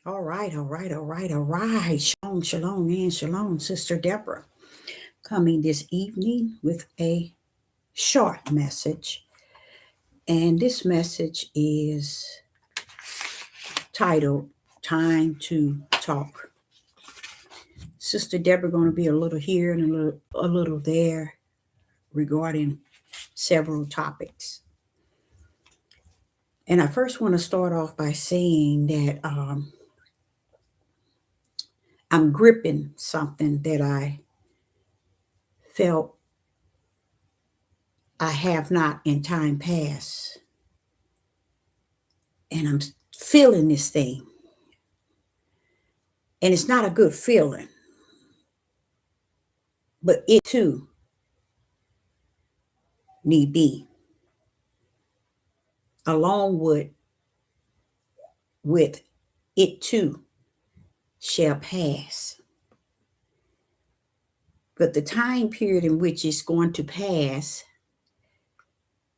All right, all right, all right, all right. Shalom, shalom, and shalom, Sister Deborah. Coming this evening with a short message. And this message is titled Time to Talk. Sister Deborah going to be a little here and a little there regarding several topics. And I first want to start off by saying that I'm gripping something that I felt I have not in time past. And I'm feeling this thing. And it's not a good feeling, but it too need be, along with it too shall pass. But the time period in which it's going to pass,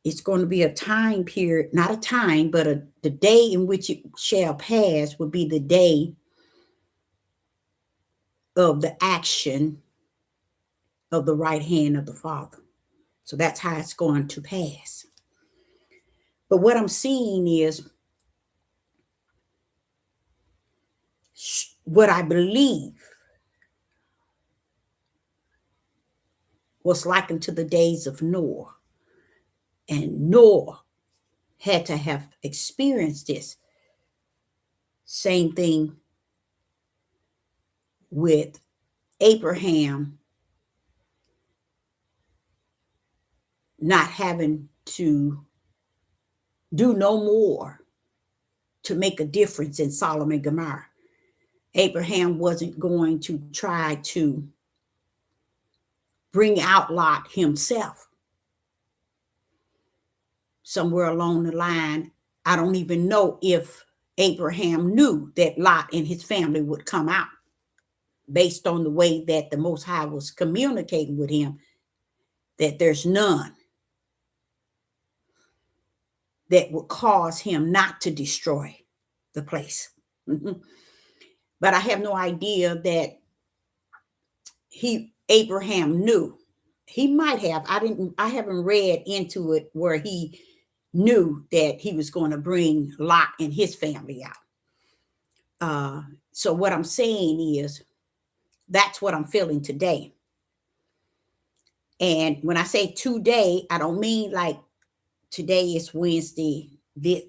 it's going to be a time period, not a time, but the day in which it shall pass will be the day of the action of the right hand of the Father. So that's how it's going to pass. But what I'm seeing is what I believe was likened to the days of Noah. And Noah had to have experienced this. Same thing with Abraham not having to do no more to make a difference in Sodom and Gomorrah. Abraham wasn't going to try to bring out Lot himself. Somewhere along the line, I don't even know if Abraham knew that Lot and his family would come out based on the way that the Most High was communicating with him, that there's none that would cause him not to destroy the place. But I have no idea that Abraham knew. He might have. I haven't read into it where he knew that he was going to bring Lot and his family out. So what I'm saying is that's what I'm feeling today. And when I say today, I don't mean like today is Wednesday.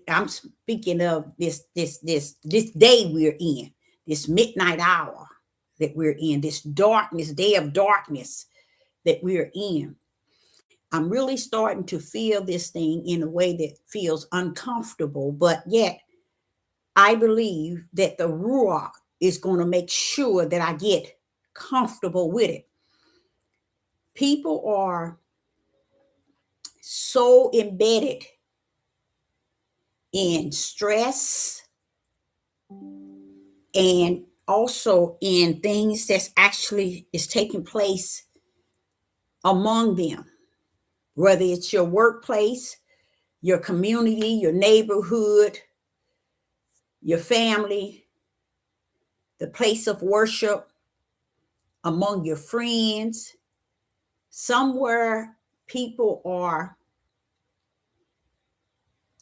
I'm speaking of this day we're in, this midnight hour that we're in, this darkness, day of darkness that we're in. I'm really starting to feel this thing in a way that feels uncomfortable, but yet I believe that the Ruach is going to make sure that I get comfortable with it. People are so embedded in stress and also in things that's actually is taking place among them, whether it's your workplace, your community, your neighborhood, your family, the place of worship, among your friends. Somewhere people are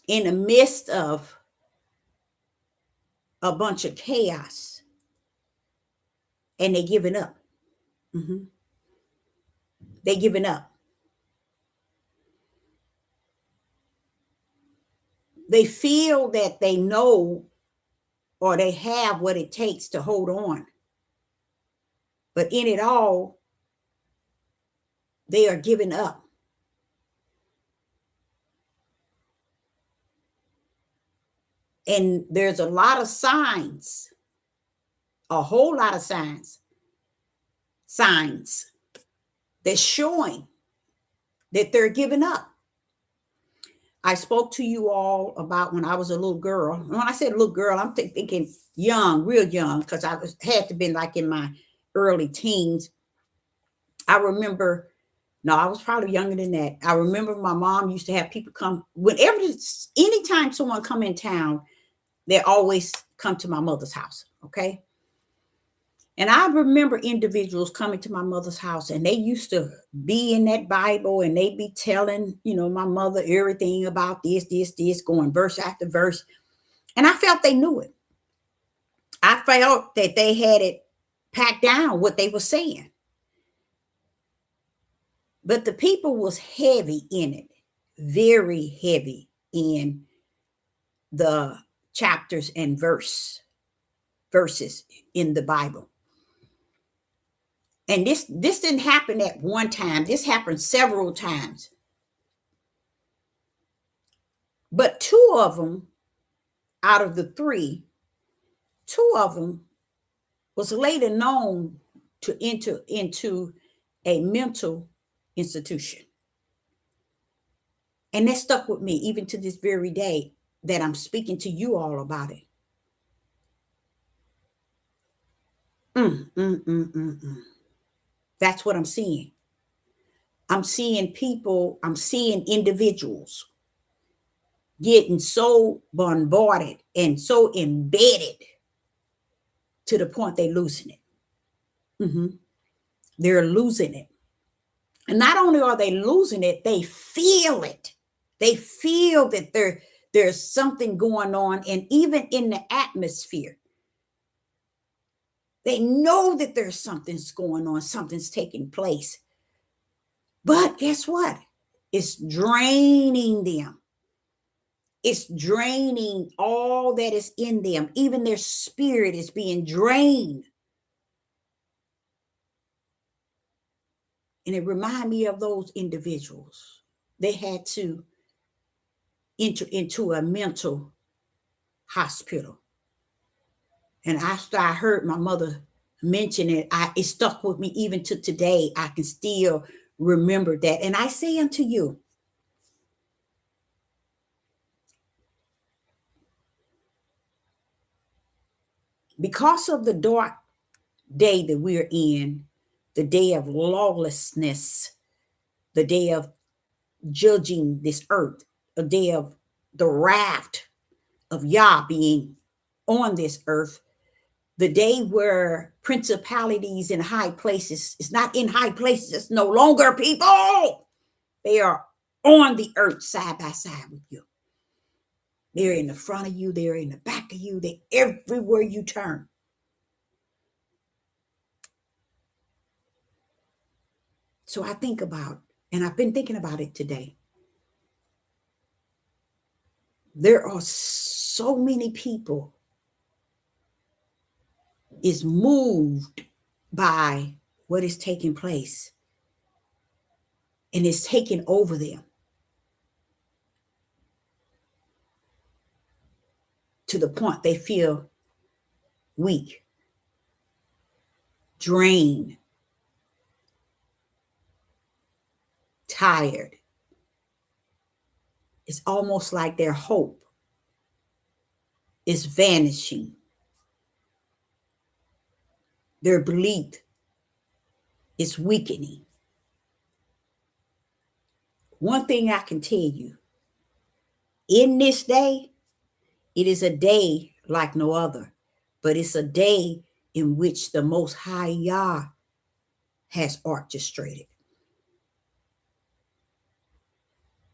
in the midst of a bunch of chaos and they're giving up. They're giving up. They feel that they know or they have what it takes to hold on. But in it all, they are giving up. And there's a lot of signs, a whole lot of signs that's showing that they're giving up. I spoke to you all about when I was a little girl. When I said little girl, I'm thinking young, real young, because I had to be like in my early teens. I remember, no, I was probably younger than that. I remember my mom used to have people come anytime someone come in town, they always come to my mother's house. Okay. And I remember individuals coming to my mother's house, and they used to be in that Bible, and they'd be telling, my mother everything about this, going verse after verse. And I felt they knew it. I felt that they had it packed down, what they were saying. But the people was heavy in it, very heavy in the chapters and verses in the Bible. And this didn't happen at one time. This happened several times. But two of them, out of the three, two of them was later known to enter into a mental institution. And that stuck with me even to this very day that I'm speaking to you all about it. That's what I'm seeing. I'm seeing people, I'm seeing individuals getting so bombarded and so embedded to the point they're losing it. They're losing it. And not only are they losing it, they feel it. They feel that there's something going on, and even in the atmosphere. They know that there's something's going on, something's taking place. But guess what? It's draining them. It's draining all that is in them. Even their spirit is being drained. And it reminded me of those individuals. They had to enter into a mental hospital. And after I heard my mother mention it, it stuck with me even to today. I can still remember that. And I say unto you, because of the dark day that we're in, the day of lawlessness, the day of judging this earth, a day of the wrath of Yah being on this earth, the day where principalities in high places, it's not in high places, it's no longer people. They are on the earth side by side with you. They're in the front of you, they're in the back of you, they're everywhere you turn. So I think about, and I've been thinking about it today. There are so many people is moved by what is taking place, and it's taking over them to the point they feel weak, drained, tired. It's almost like their hope is vanishing. Their belief is weakening. One thing I can tell you, in this day, it is a day like no other, but it's a day in which the Most High Yah has orchestrated.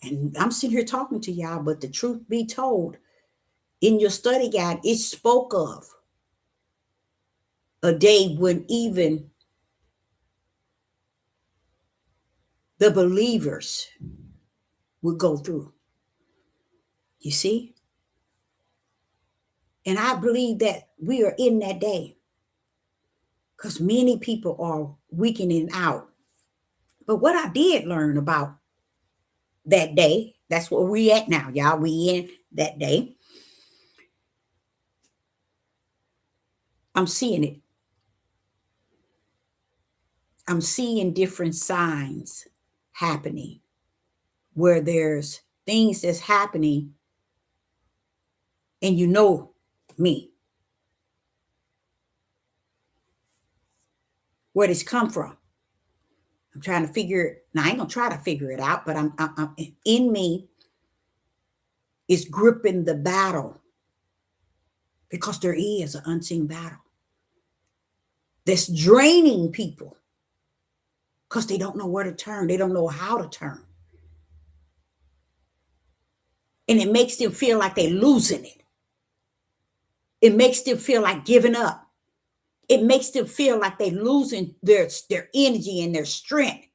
And I'm sitting here talking to y'all, but the truth be told, in your study guide, it spoke of a day when even the believers would go through. You see? And I believe that we are in that day because many people are weakening out. But what I did learn about that day, that's where we at now, y'all. We in that day. I'm seeing it. I'm seeing different signs happening where there's things that's happening, and you know me, where it's come from. I'm trying to figure. Now I ain't gonna try to figure it out, but I'm in me is gripping the battle because there is an unseen battle that's draining people because they don't know where to turn. They don't know how to turn. And it makes them feel like they're losing it. It makes them feel like giving up. It makes them feel like they're losing their energy and their strength.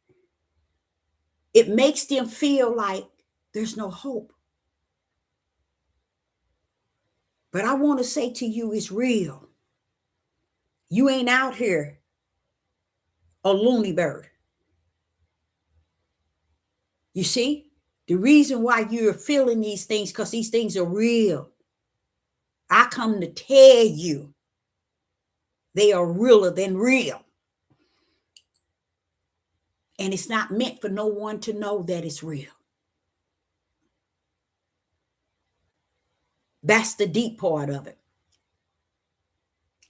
It makes them feel like there's no hope. But I want to say to you, it's real. You ain't out here a loony bird. You see, the reason why you're feeling these things, because these things are real. I come to tell you, they are realer than real. And it's not meant for no one to know that it's real. That's the deep part of it.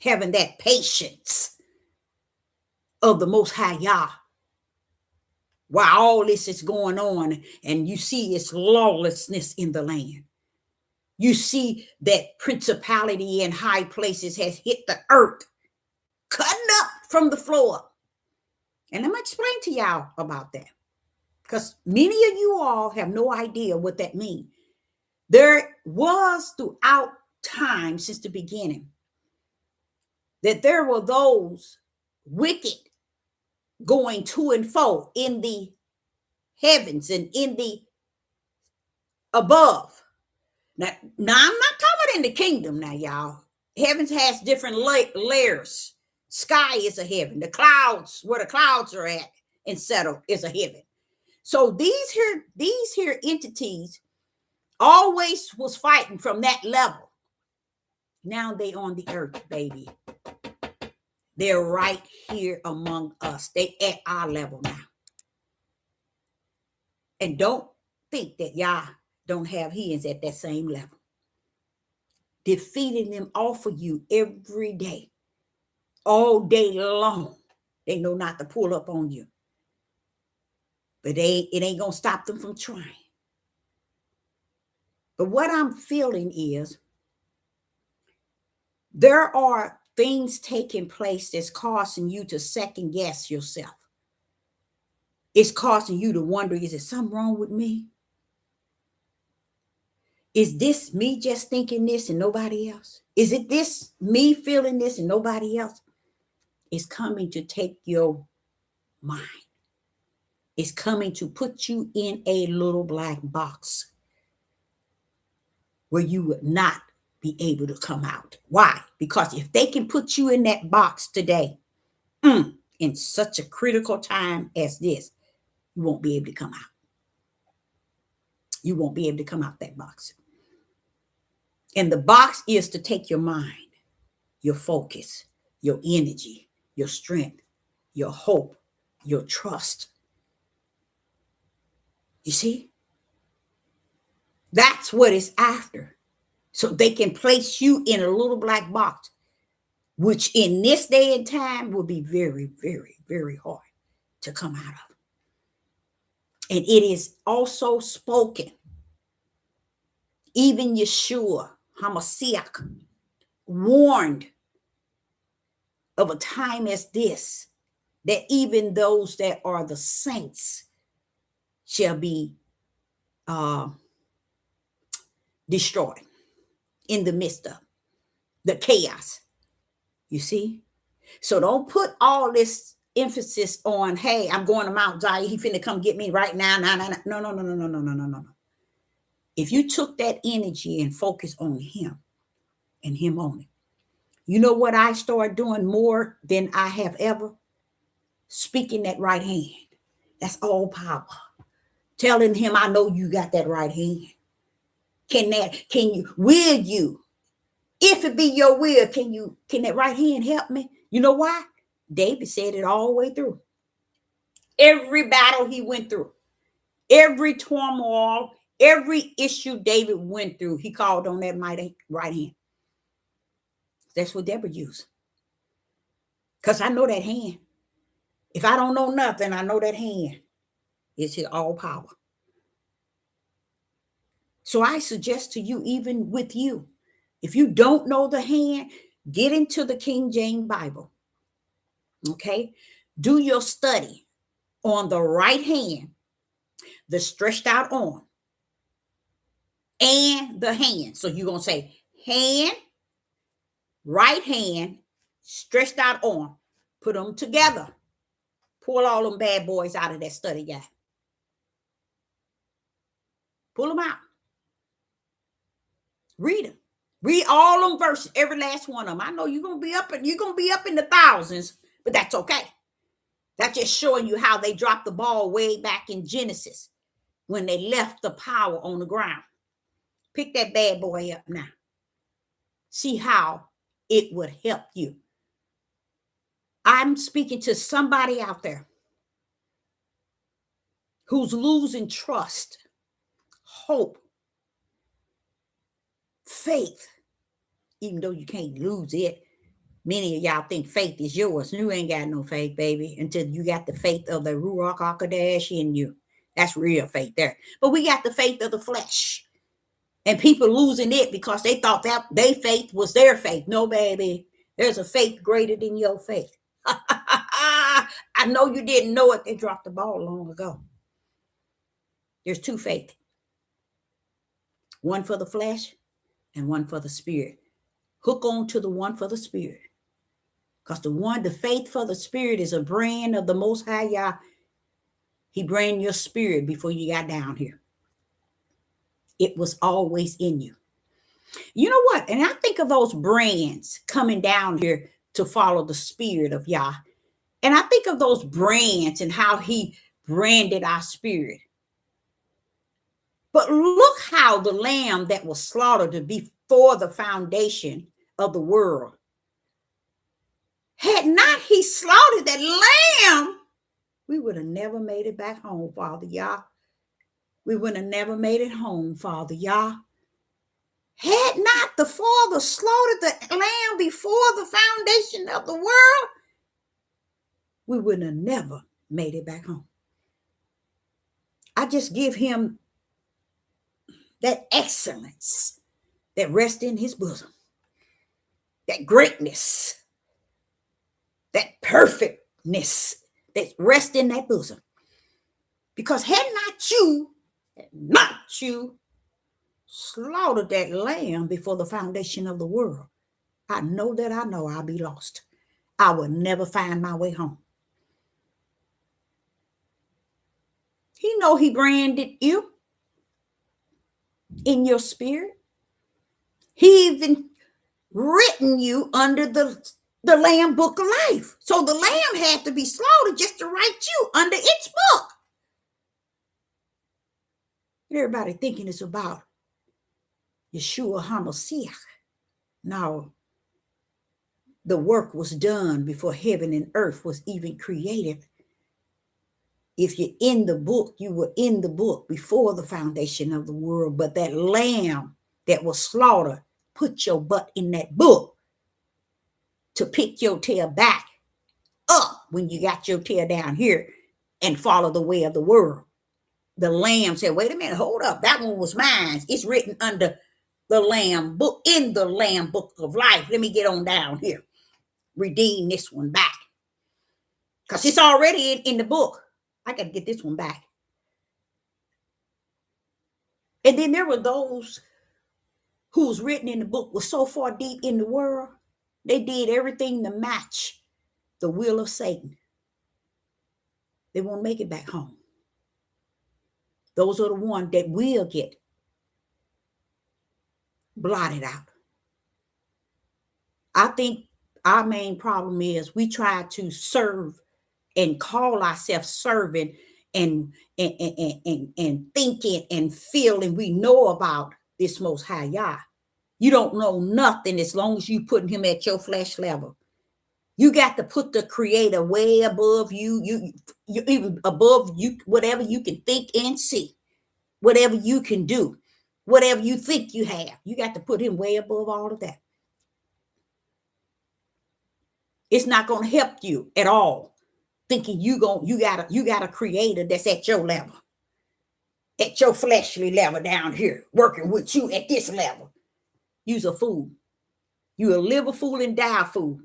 Having that patience of the Most High Yah while all this is going on, and you see it's lawlessness in the land. You see that principality in high places has hit the earth, cutting up from the floor. And I'm going to explain to y'all about that, because many of you all have no idea what that means. There was throughout time since the beginning that there were those wicked going to and fro in the heavens and in the above. Now I'm not talking in the kingdom now, y'all. Heavens has different layers. Sky is a heaven. The clouds, where the clouds are at and settle, is a heaven. So these here entities always was fighting from that level. Now they on the earth, baby. They're right here among us. They at our level now. And don't think that y'all don't have heathens at that same level. Defeating them off of you every day, all day long. They know not to pull up on you. But it ain't going to stop them from trying. But what I'm feeling is there are things taking place that's causing you to second guess yourself. It's causing you to wonder, is there something wrong with me? Is this me just thinking this and nobody else? Is it this me feeling this and nobody else? It's coming to take your mind. It's coming to put you in a little black box where you would not be able to come out. Why? Because if they can put you in that box today, in such a critical time as this, you won't be able to come out. You won't be able to come out that box. And the box is to take your mind, your focus, your energy, your strength, your hope, your trust. You see? That's what it's after. So they can place you in a little black box, which in this day and time will be very, very, very hard to come out of. And it is also spoken. Even Yeshua HaMashiach warned of a time as this, that even those that are the saints shall be destroyed in the midst of the chaos. You see? So don't put all this emphasis on, hey, I'm going to Mount Zion. He finna come get me right now. No. If you took that energy and focus on him and him only, you know what I started doing more than I have ever? Speaking that right hand. That's all power. Telling him, I know you got that right hand. Will you, if it be your will, can that right hand help me? You know why? David said it all the way through. Every battle he went through, every turmoil, every issue David went through, he called on that mighty right hand. That's what Deborah used. Because I know that hand. If I don't know nothing, I know that hand. It's his all power. So I suggest to you, even with you, If you don't know the hand, get into the King James Bible. Okay? Do your study on the right hand, the stretched out arm, and the hand. So you're going to say hand, right hand, stretched out arm. Put them together. Pull all them bad boys out of that study guide. Pull them out. Read them. Read all them verses, every last one of them. I know you're gonna be up in the thousands, but that's okay. That's just showing you how they dropped the ball way back in Genesis when they left the power on the ground. Pick that bad boy up now. See how it would help you. I'm speaking to somebody out there who's losing trust, hope, faith, even though you can't lose it. Many of y'all think faith is yours. You ain't got no faith, baby, until you got the faith of the Ruach HaKodesh in you. That's real faith there. But we got the faith of the flesh. And people losing it because they thought that their faith was their faith. No, baby. There's a faith greater than your faith. I know you didn't know it. They dropped the ball long ago. There's two faiths. One for the flesh and one for the spirit. Hook on to the one for the spirit. Because the faith for the spirit is a brand of the Most High Yah. He brand your spirit before you got down here. It was always in you. You know what? And I think of those brands coming down here to follow the spirit of Yah. And I think of those brands and how he branded our spirit. But look how the lamb that was slaughtered before the foundation of the world, had not he slaughtered that lamb, we would have never made it back home, Father Yah. We would have never made it home, Father Yah. Had not the Father slaughtered the lamb before the foundation of the world, we would have never made it back home. I just give him that excellence that rests in his bosom, that greatness, that perfectness that rests in that bosom. Because had not you slaughtered that lamb before the foundation of the world, I know I'll be lost. I will never find my way home. He know he branded you in your spirit. He even written you under the Lamb Book of Life. So the lamb had to be slaughtered just to write you under its book. And everybody thinking it's about Yeshua HaMashiach. No, the work was done before heaven and earth was even created. If you're in the book, you were in the book before the foundation of the world. But that lamb that was slaughtered put your butt in that book to pick your tail back up when you got your tail down here and follow the way of the world. The lamb said, wait a minute, hold up. That one was mine. It's written under the Lamb book, in the Lamb Book of Life. Let me get on down here. Redeem this one back. Because it's already in the book. I got to get this one back. And then there were those who was written in the book was so far deep in the world, they did everything to match the will of Satan. They won't make it back home. Those are the ones that will get blotted out. I think our main problem is we try to serve and call ourselves serving and thinking and feeling we know about this Most High Yah. You don't know nothing as long as you putting him at your flesh level. You got to put the Creator way above you. You even above you, whatever you can think and see, whatever you can do, whatever you think you have. You got to put him way above all of that. It's not going to help you at all. Thinking you got a Creator that's at your level, at your fleshly level down here, working with you at this level. You's a fool. You a live a fool and die a fool.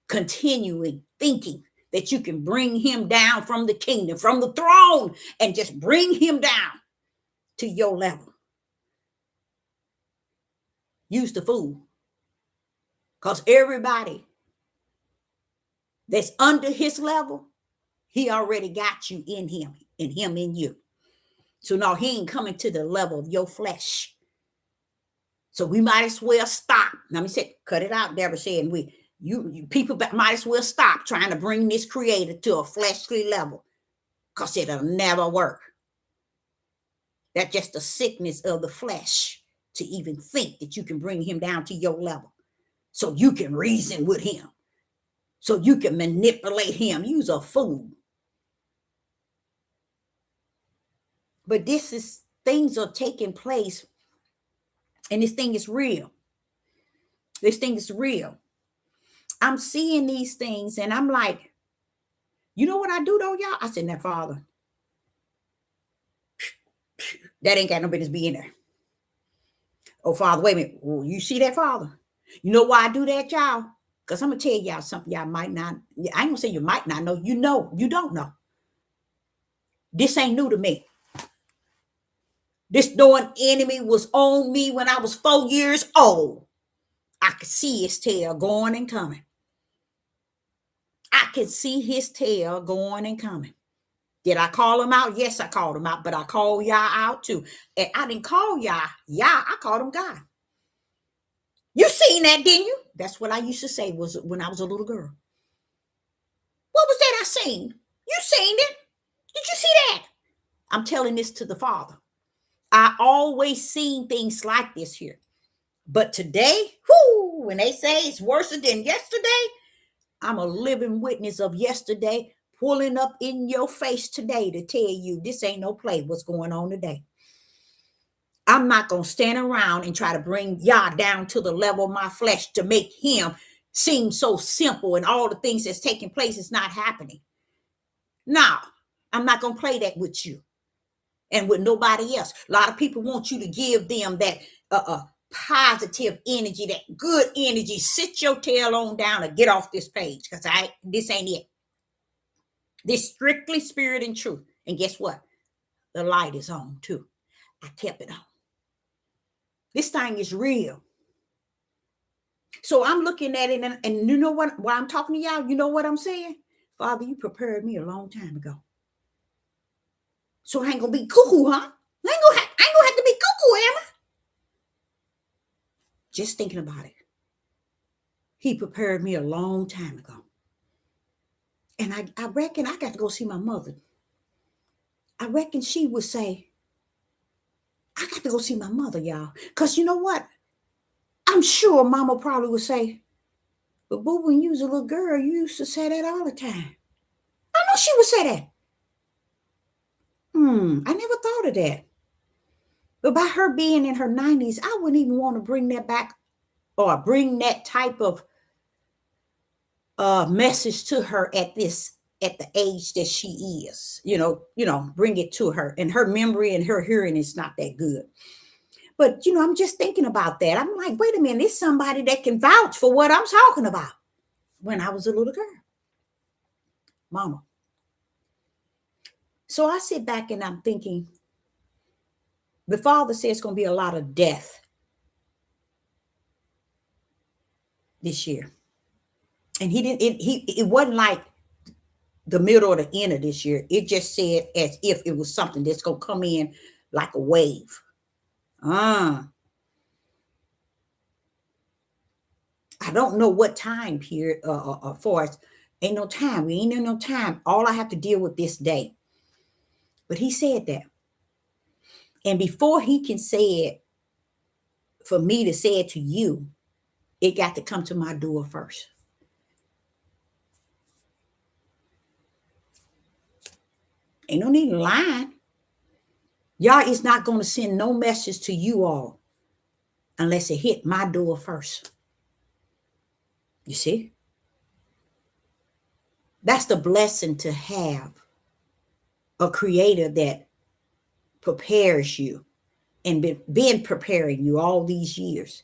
Continuing thinking that you can bring him down from the kingdom, from the throne, and just bring him down to your level. Use the fool. Because everybody that's under his level, he already got you in him, and him in you. So now he ain't coming to the level of your flesh. So we might as well stop. Let me say, cut it out, Deborah said. You people might as well stop trying to bring this creator to a fleshly level, because it'll never work. That's just the sickness of the flesh to even think that you can bring him down to your level so you can reason with him, so you can manipulate him. You's a fool. But things are taking place, and this thing is real. This thing is real. I'm seeing these things, and I'm like, you know what I do though, y'all? I said, now, Father, that ain't got no business being there. Oh, Father, wait a minute. Oh, you see that, Father? You know why I do that, y'all? Because I'm going to tell y'all something y'all might not. I ain't going to say you might not know. You know, you don't know. This ain't new to me. This knowing enemy was on me when I was 4 years old. I could see his tail going and coming. I could see his tail going and coming. Did I call him out? Yes, I called him out, but I called y'all out too. And I didn't call y'all. I called him God. You seen that, didn't you? That's what I used to say was when I was a little girl. What was that I seen? You seen it? Did you see that? I'm telling this to the Father. I always seen things like this here. But today, when they say it's worse than yesterday, I'm a living witness of yesterday pulling up in your face today to tell you this ain't no play what's going on today. I'm not going to stand around and try to bring Yah down to the level of my flesh to make him seem so simple and all the things that's taking place is not happening. No, I'm not going to play that with you and with nobody else. A lot of people want you to give them that positive energy, that good energy. Sit your tail on down and get off this page, because this ain't it. This strictly spirit and truth. And guess what? The light is on too. I kept it on. This thing is real. So I'm looking at it, and you know what? While I'm talking to y'all, you know what I'm saying? Father, you prepared me a long time ago. So I ain't gonna be cuckoo, huh? I ain't gonna have to be cuckoo, am I? Just thinking about it. He prepared me a long time ago. And I reckon I got to go see my mother. I reckon she would say, I got to go see my mother, y'all. Because you know what? I'm sure Mama probably would say, but boo, when you was a little girl, you used to say that all the time. I know she would say that. I never thought of that. But by her being in her 90s, I wouldn't even want to bring that back or bring that type of message to her at the age that she is. Bring it to her. And her memory and her hearing is not that good. But, I'm just thinking about that. I'm like, wait a minute, it's somebody that can vouch for what I'm talking about when I was a little girl. Mama. So I sit back and I'm thinking, the Father says it's going to be a lot of death this year. And it wasn't like the middle or the end of this year. It just said as if it was something that's going to come in like a wave. I don't know what time period for us. Ain't no time. We ain't in no time. All I have to deal with this day. But he said that. And before he can say it, for me to say it to you, it got to come to my door first. Ain't no need in lying. Y'all is not going to send no message to you all unless it hit my door first. You see? That's the blessing to have a creator that prepares you and been preparing you all these years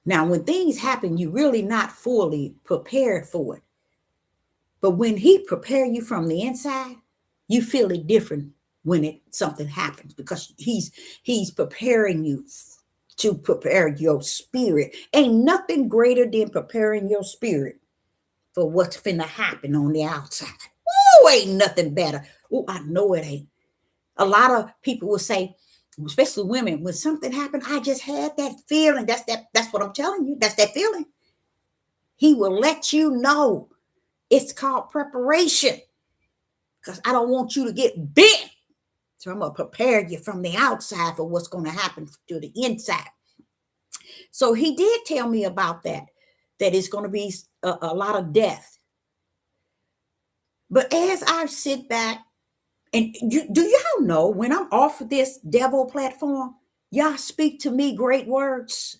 Now, when things happen, you're really not fully prepared for it. But when he prepare you from the inside, you feel it different when something happens, because he's preparing you to prepare your spirit. Ain't nothing greater than preparing your spirit for what's finna happen on the outside. Oh, ain't nothing better. Oh, I know it ain't. A lot of people will say, especially women, when something happened, I just had that feeling. That's what I'm telling you. That's that feeling. He will let you know. It's called preparation, because I don't want you to get bit. So I'm going to prepare you from the outside for what's going to happen to the inside. So he did tell me about that it's going to be a lot of death. But as I sit back, and do y'all know when I'm off of this devil platform, y'all speak to me great words.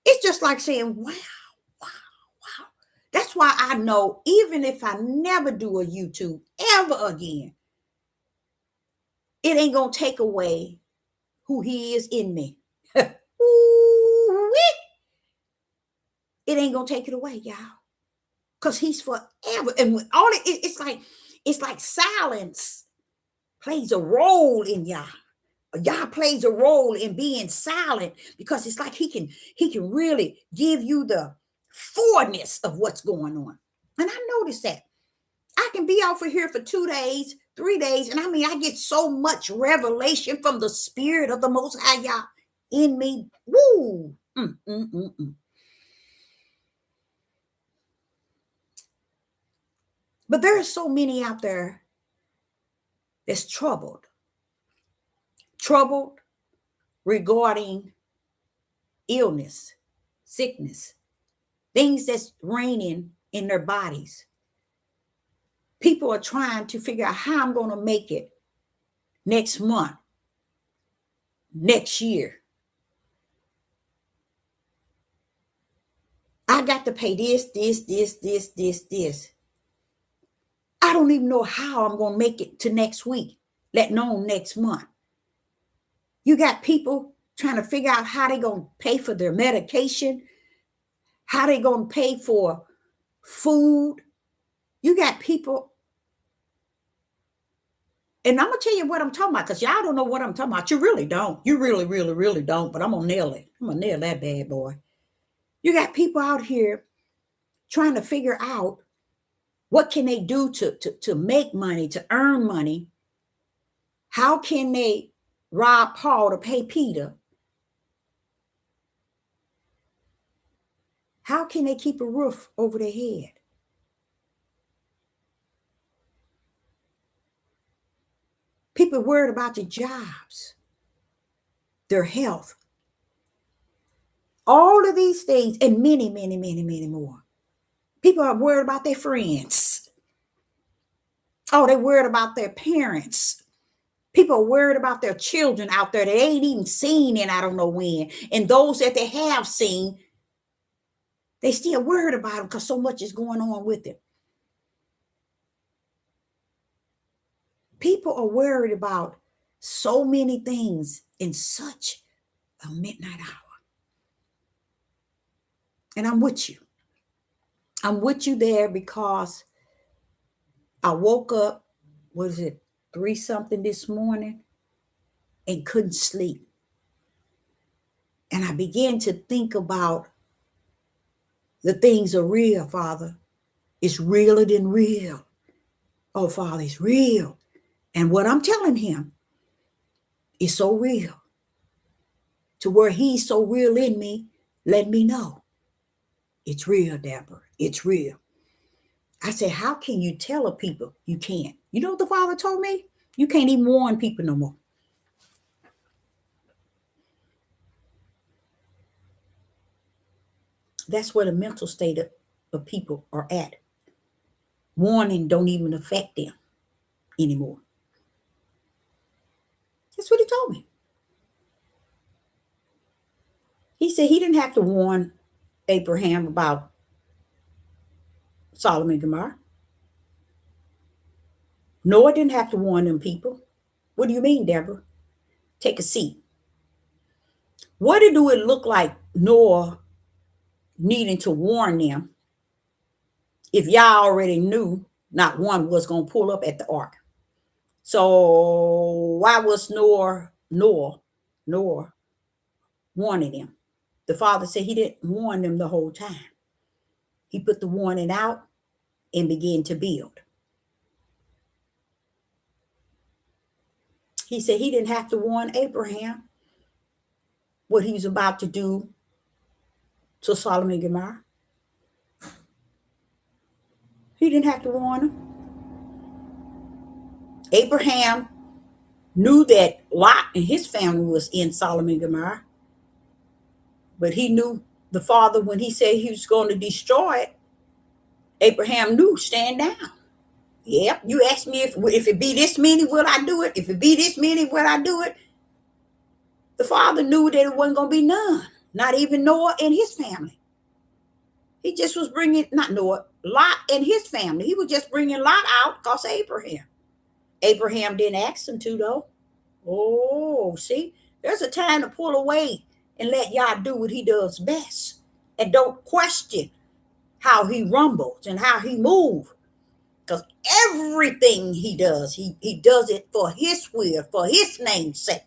It's just like saying, wow, wow, wow. That's why I know, even if I never do a YouTube ever again, it ain't going to take away who he is in me. It ain't going to take it away, y'all. Because he's forever. And all it's like silence plays a role in y'all. Y'all plays a role in being silent, because it's like he can really give you the fullness of what's going on. And I noticed that. I can be out for here for 2 days, 3 days, and I get so much revelation from the Spirit of the Most High, y'all, in me. Woo! But there are so many out there that's troubled regarding illness, sickness, things that's reigning in their bodies. People are trying to figure out how I'm going to make it next month, next year. I got to pay this. I don't even know how I'm going to make it to next week, let alone next month. You got people trying to figure out how they're going to pay for their medication, how they're going to pay for food. You got people. And I'm going to tell you what I'm talking about, because y'all don't know what I'm talking about. You really don't. You really, really, really don't. But I'm going to nail it. I'm going to nail that bad boy. You got people out here trying to figure out what can they do to make money, to earn money. How can they rob Paul to pay Peter? How can they keep a roof over their head? People are worried about their jobs, their health. All of these things, and many, many, many, many more. People are worried about their friends. Oh, they're worried about their parents. People are worried about their children out there. They ain't even seen in I don't know when. And those that they have seen, they still worried about them because so much is going on with it. People are worried about so many things in such a midnight hour. And I'm with you. I'm with you there, because I woke up, 3 something this morning, and couldn't sleep. And I began to think about the things are real, Father. It's realer than real. Oh, Father, it's real. And what I'm telling him is so real, to where he's so real in me, let me know. It's real, Deborah. It's real. I said, how can you tell a people? You can't. You know what the Father told me? You can't even warn people no more. That's where the mental state of people are at. Warning don't even affect them anymore. That's what he told me. He said he didn't have to warn Abraham about Sodom and Gomorrah. Noah didn't have to warn them people. What do you mean, Deborah? Take a seat. What do it look like Noah needing to warn them if y'all already knew not one was going to pull up at the ark? So why was Noah warning them? The father said he didn't warn them the whole time. He put the warning out and began to build. He said he didn't have to warn Abraham what he was about to do to Sodom and Gomorrah. He didn't have to warn him. Abraham knew that Lot and his family was in Sodom and Gomorrah, but he knew the father, when he said he was going to destroy it, Abraham knew, stand down. Yep, you asked me if it be this many, will I do it? If it be this many, will I do it? The father knew that it wasn't going to be none, not even Noah and his family. He just was bringing, not Noah, Lot and his family. He was just bringing Lot out because of Abraham. Abraham didn't ask him to, though. Oh, see, there's a time to pull away and let Yah do what he does best. And don't question how he rumbles and how he moves. Because everything he does it for his will, for his name's sake.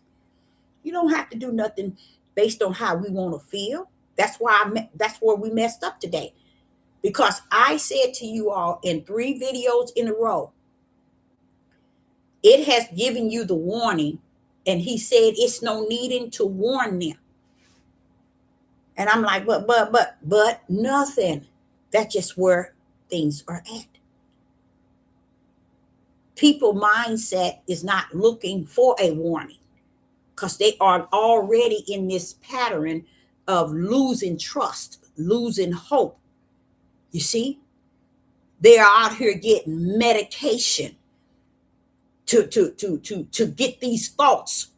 You don't have to do nothing based on how we want to feel. That's where we messed up today. Because I said to you all in 3 videos in a row, it has given you the warning, and he said it's no needing to warn them. And I'm like, but nothing. That's just where things are at. People mindset is not looking for a warning because they are already in this pattern of losing trust, losing hope. You see, they are out here getting medication to get these thoughts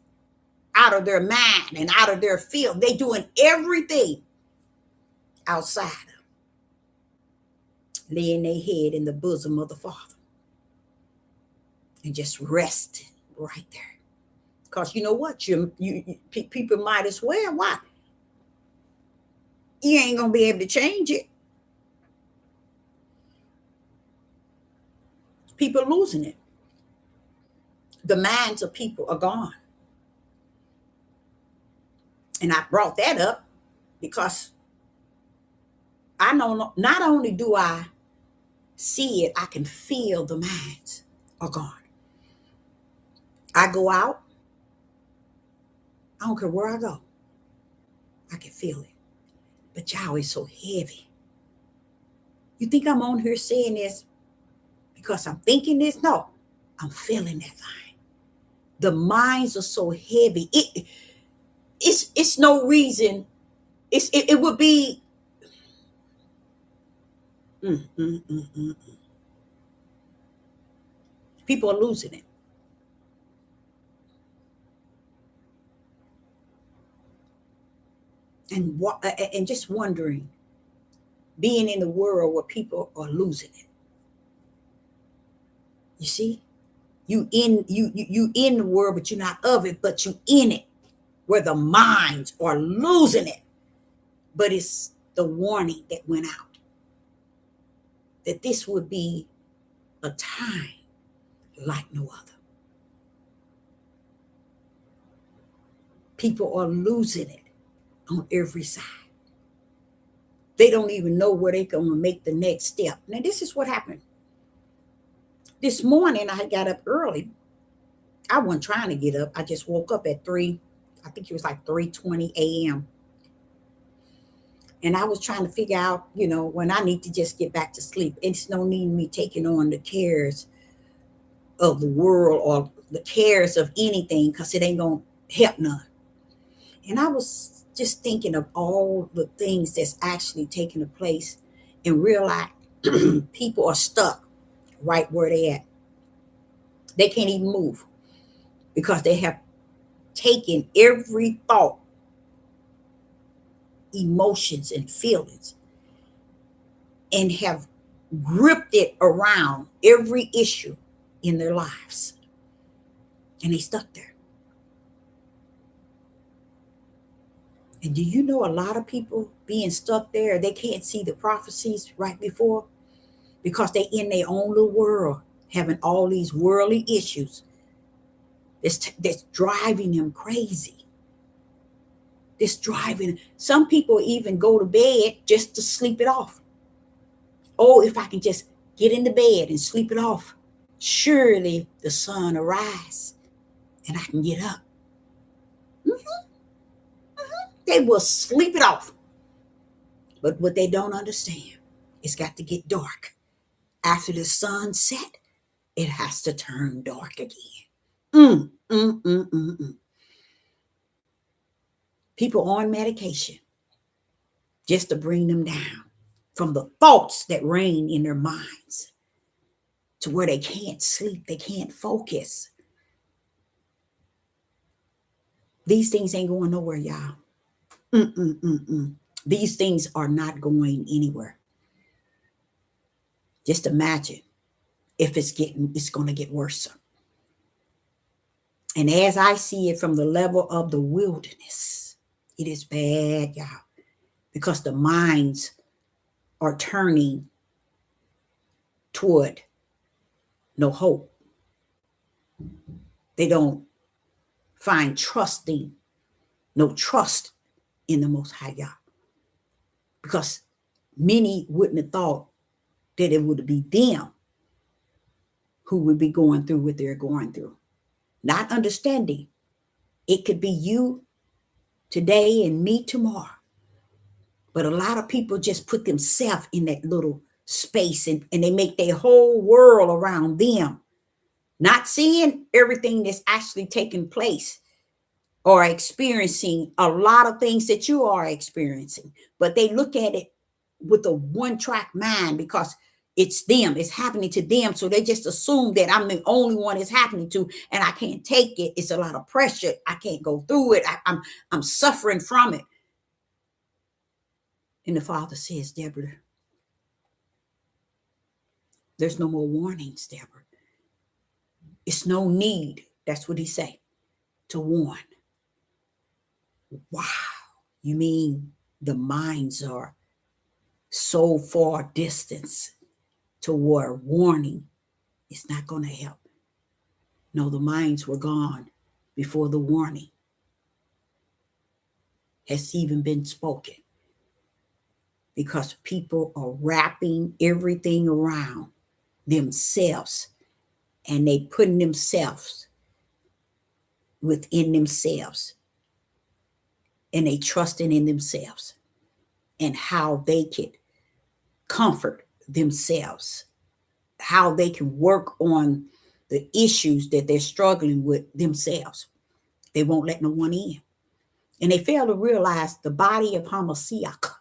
out of their mind and out of their field. They doing everything outside of laying their head in the bosom of the Father and just resting right there. Because you know what? You people might as well. Why? You ain't going to be able to change it. People are losing it. The minds of people are gone. And I brought that up because I know not only do I see it, I can feel the minds are gone. I go out. I don't care where I go. I can feel it. But y'all is so heavy. You think I'm on here saying this because I'm thinking this? No, I'm feeling that thing. The minds are so heavy. It's no reason. It would be. People are losing it. And just wondering, being in the world where people are losing it. You see, you in the world, but you're not of it, but you in it, where the minds are losing it. But it's the warning that went out that this would be a time like no other. People are losing it on every side. They don't even know where they're going to make the next step. Now, this is what happened. This morning, I got up early. I wasn't trying to get up. I just woke up at 3. I think it was like 3:20 a.m. And I was trying to figure out, when I need to just get back to sleep. It's no need me taking on the cares of the world or the cares of anything, because it ain't going to help none. And I was just thinking of all the things that's actually taking place and realize people are stuck right where they at. They can't even move because they have taken every thought, emotions, and feelings and have gripped it around every issue in their lives. And they stuck there. And do you know a lot of people being stuck there, they can't see the prophecies right before because they in their own little world, having all these worldly issues that's driving them crazy. This driving. Some people even go to bed just to sleep it off. Oh, if I can just get in the bed and sleep it off, surely the sun arise and I can get up. Mhm. They will sleep it off. But what they don't understand, it's got to get dark. After the sun set, it has to turn dark again. Mm, mm, mm, mm, mm. People on medication just to bring them down from the thoughts that reign in their minds to where they can't sleep, they can't focus. These things ain't going nowhere, y'all. Mm-mm-mm-mm. These things are not going anywhere. Just imagine if it's going to get worse. And as I see it from the level of the wilderness, it is bad, y'all, because the minds are turning toward no hope. They don't find no trust in the Most High God, because many wouldn't have thought that it would be them who would be going through what they're going through. Not understanding it could be you today and me tomorrow. But a lot of people just put themselves in that little space and they make their whole world around them, not seeing everything that's actually taking place or experiencing a lot of things that you are experiencing. But they look at it with a one-track mind because it's them, it's happening to them. So they just assume that I'm the only one it's happening to, and I can't take it. It's a lot of pressure. I can't go through it. I'm suffering from it. And the Father says, Deborah, there's no more warnings, Deborah. It's no need, that's what he say, to warn. Wow. You mean the minds are so far distance to where warning is not going to help? No, the minds were gone before the warning has even been spoken, because people are wrapping everything around themselves and they putting themselves within themselves, and they trusting in themselves and how they can comfort themselves, how they can work on the issues that they're struggling with themselves. They won't let no one in. And they fail to realize the body of Hamashiach.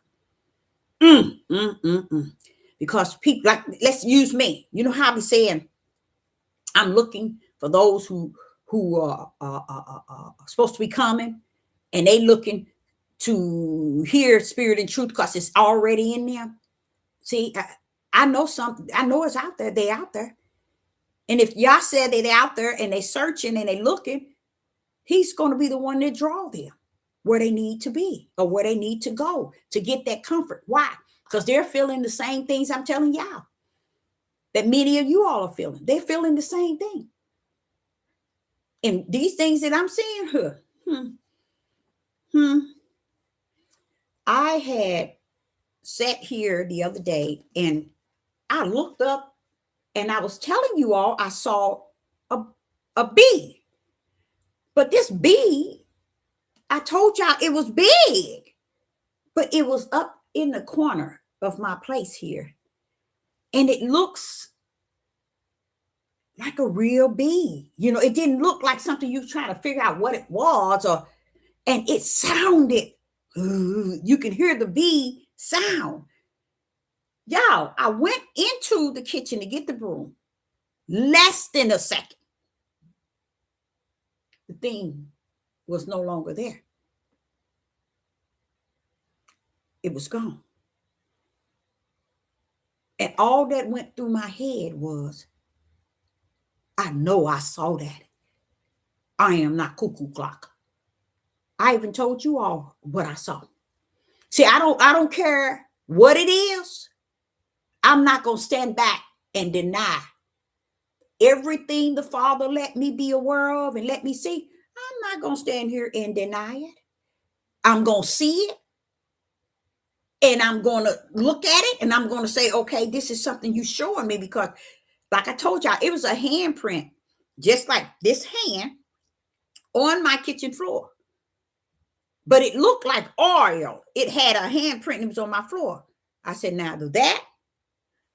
Because people, like, let's use me. You know how I be saying, I'm looking for those who are supposed to be coming, and they looking to hear spirit and truth because it's already in them. See, I know something. I know it's out there. They out there. And if y'all said that they're out there and they searching and they looking, he's going to be the one that draw them where they need to be or where they need to go to get that comfort. Why? Because they're feeling the same things I'm telling y'all that many of you all are feeling. They're feeling the same thing. And these things that I'm seeing, I had sat here the other day and I looked up and I was telling you all I saw a bee. But this bee, I told y'all it was big, but it was up in the corner of my place here. And it looks like a real bee. You know, it didn't look like something you trying to figure out what it was, and it sounded, you can hear the bee sound. Y'all, I went into the kitchen to get the broom. Less than a second, the thing was no longer there. It was gone. And all that went through my head was, I know I saw that. I am not cuckoo clock. I even told you all what I saw. See, I don't care what it is. I'm not going to stand back and deny everything the Father let me be aware of and let me see. I'm not going to stand here and deny it. I'm going to see it. And I'm going to look at it and I'm going to say, okay, this is something you showing me, because like I told y'all, it was a handprint, just like this hand on my kitchen floor. But it looked like oil. It had a handprint and it was on my floor. I said, now do that.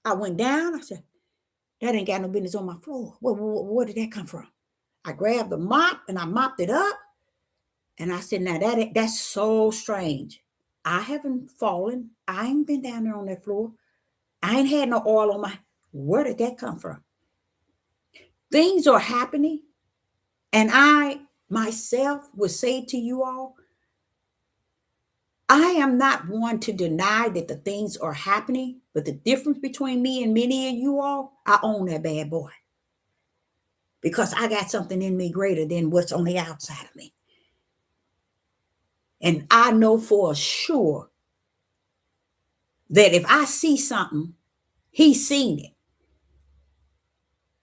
I went down. I said, that ain't got no business on my floor. Where did that come from? I grabbed the mop and I mopped it up. And I said, now that's so strange. I haven't fallen. I ain't been down there on that floor. I ain't had no oil on my. Where did that come from? Things are happening. And I myself would say to you all, I am not one to deny that the things are happening, but the difference between me and many of you all, I own that bad boy. Because I got something in me greater than what's on the outside of me. And I know for sure that if I see something, he's seen it.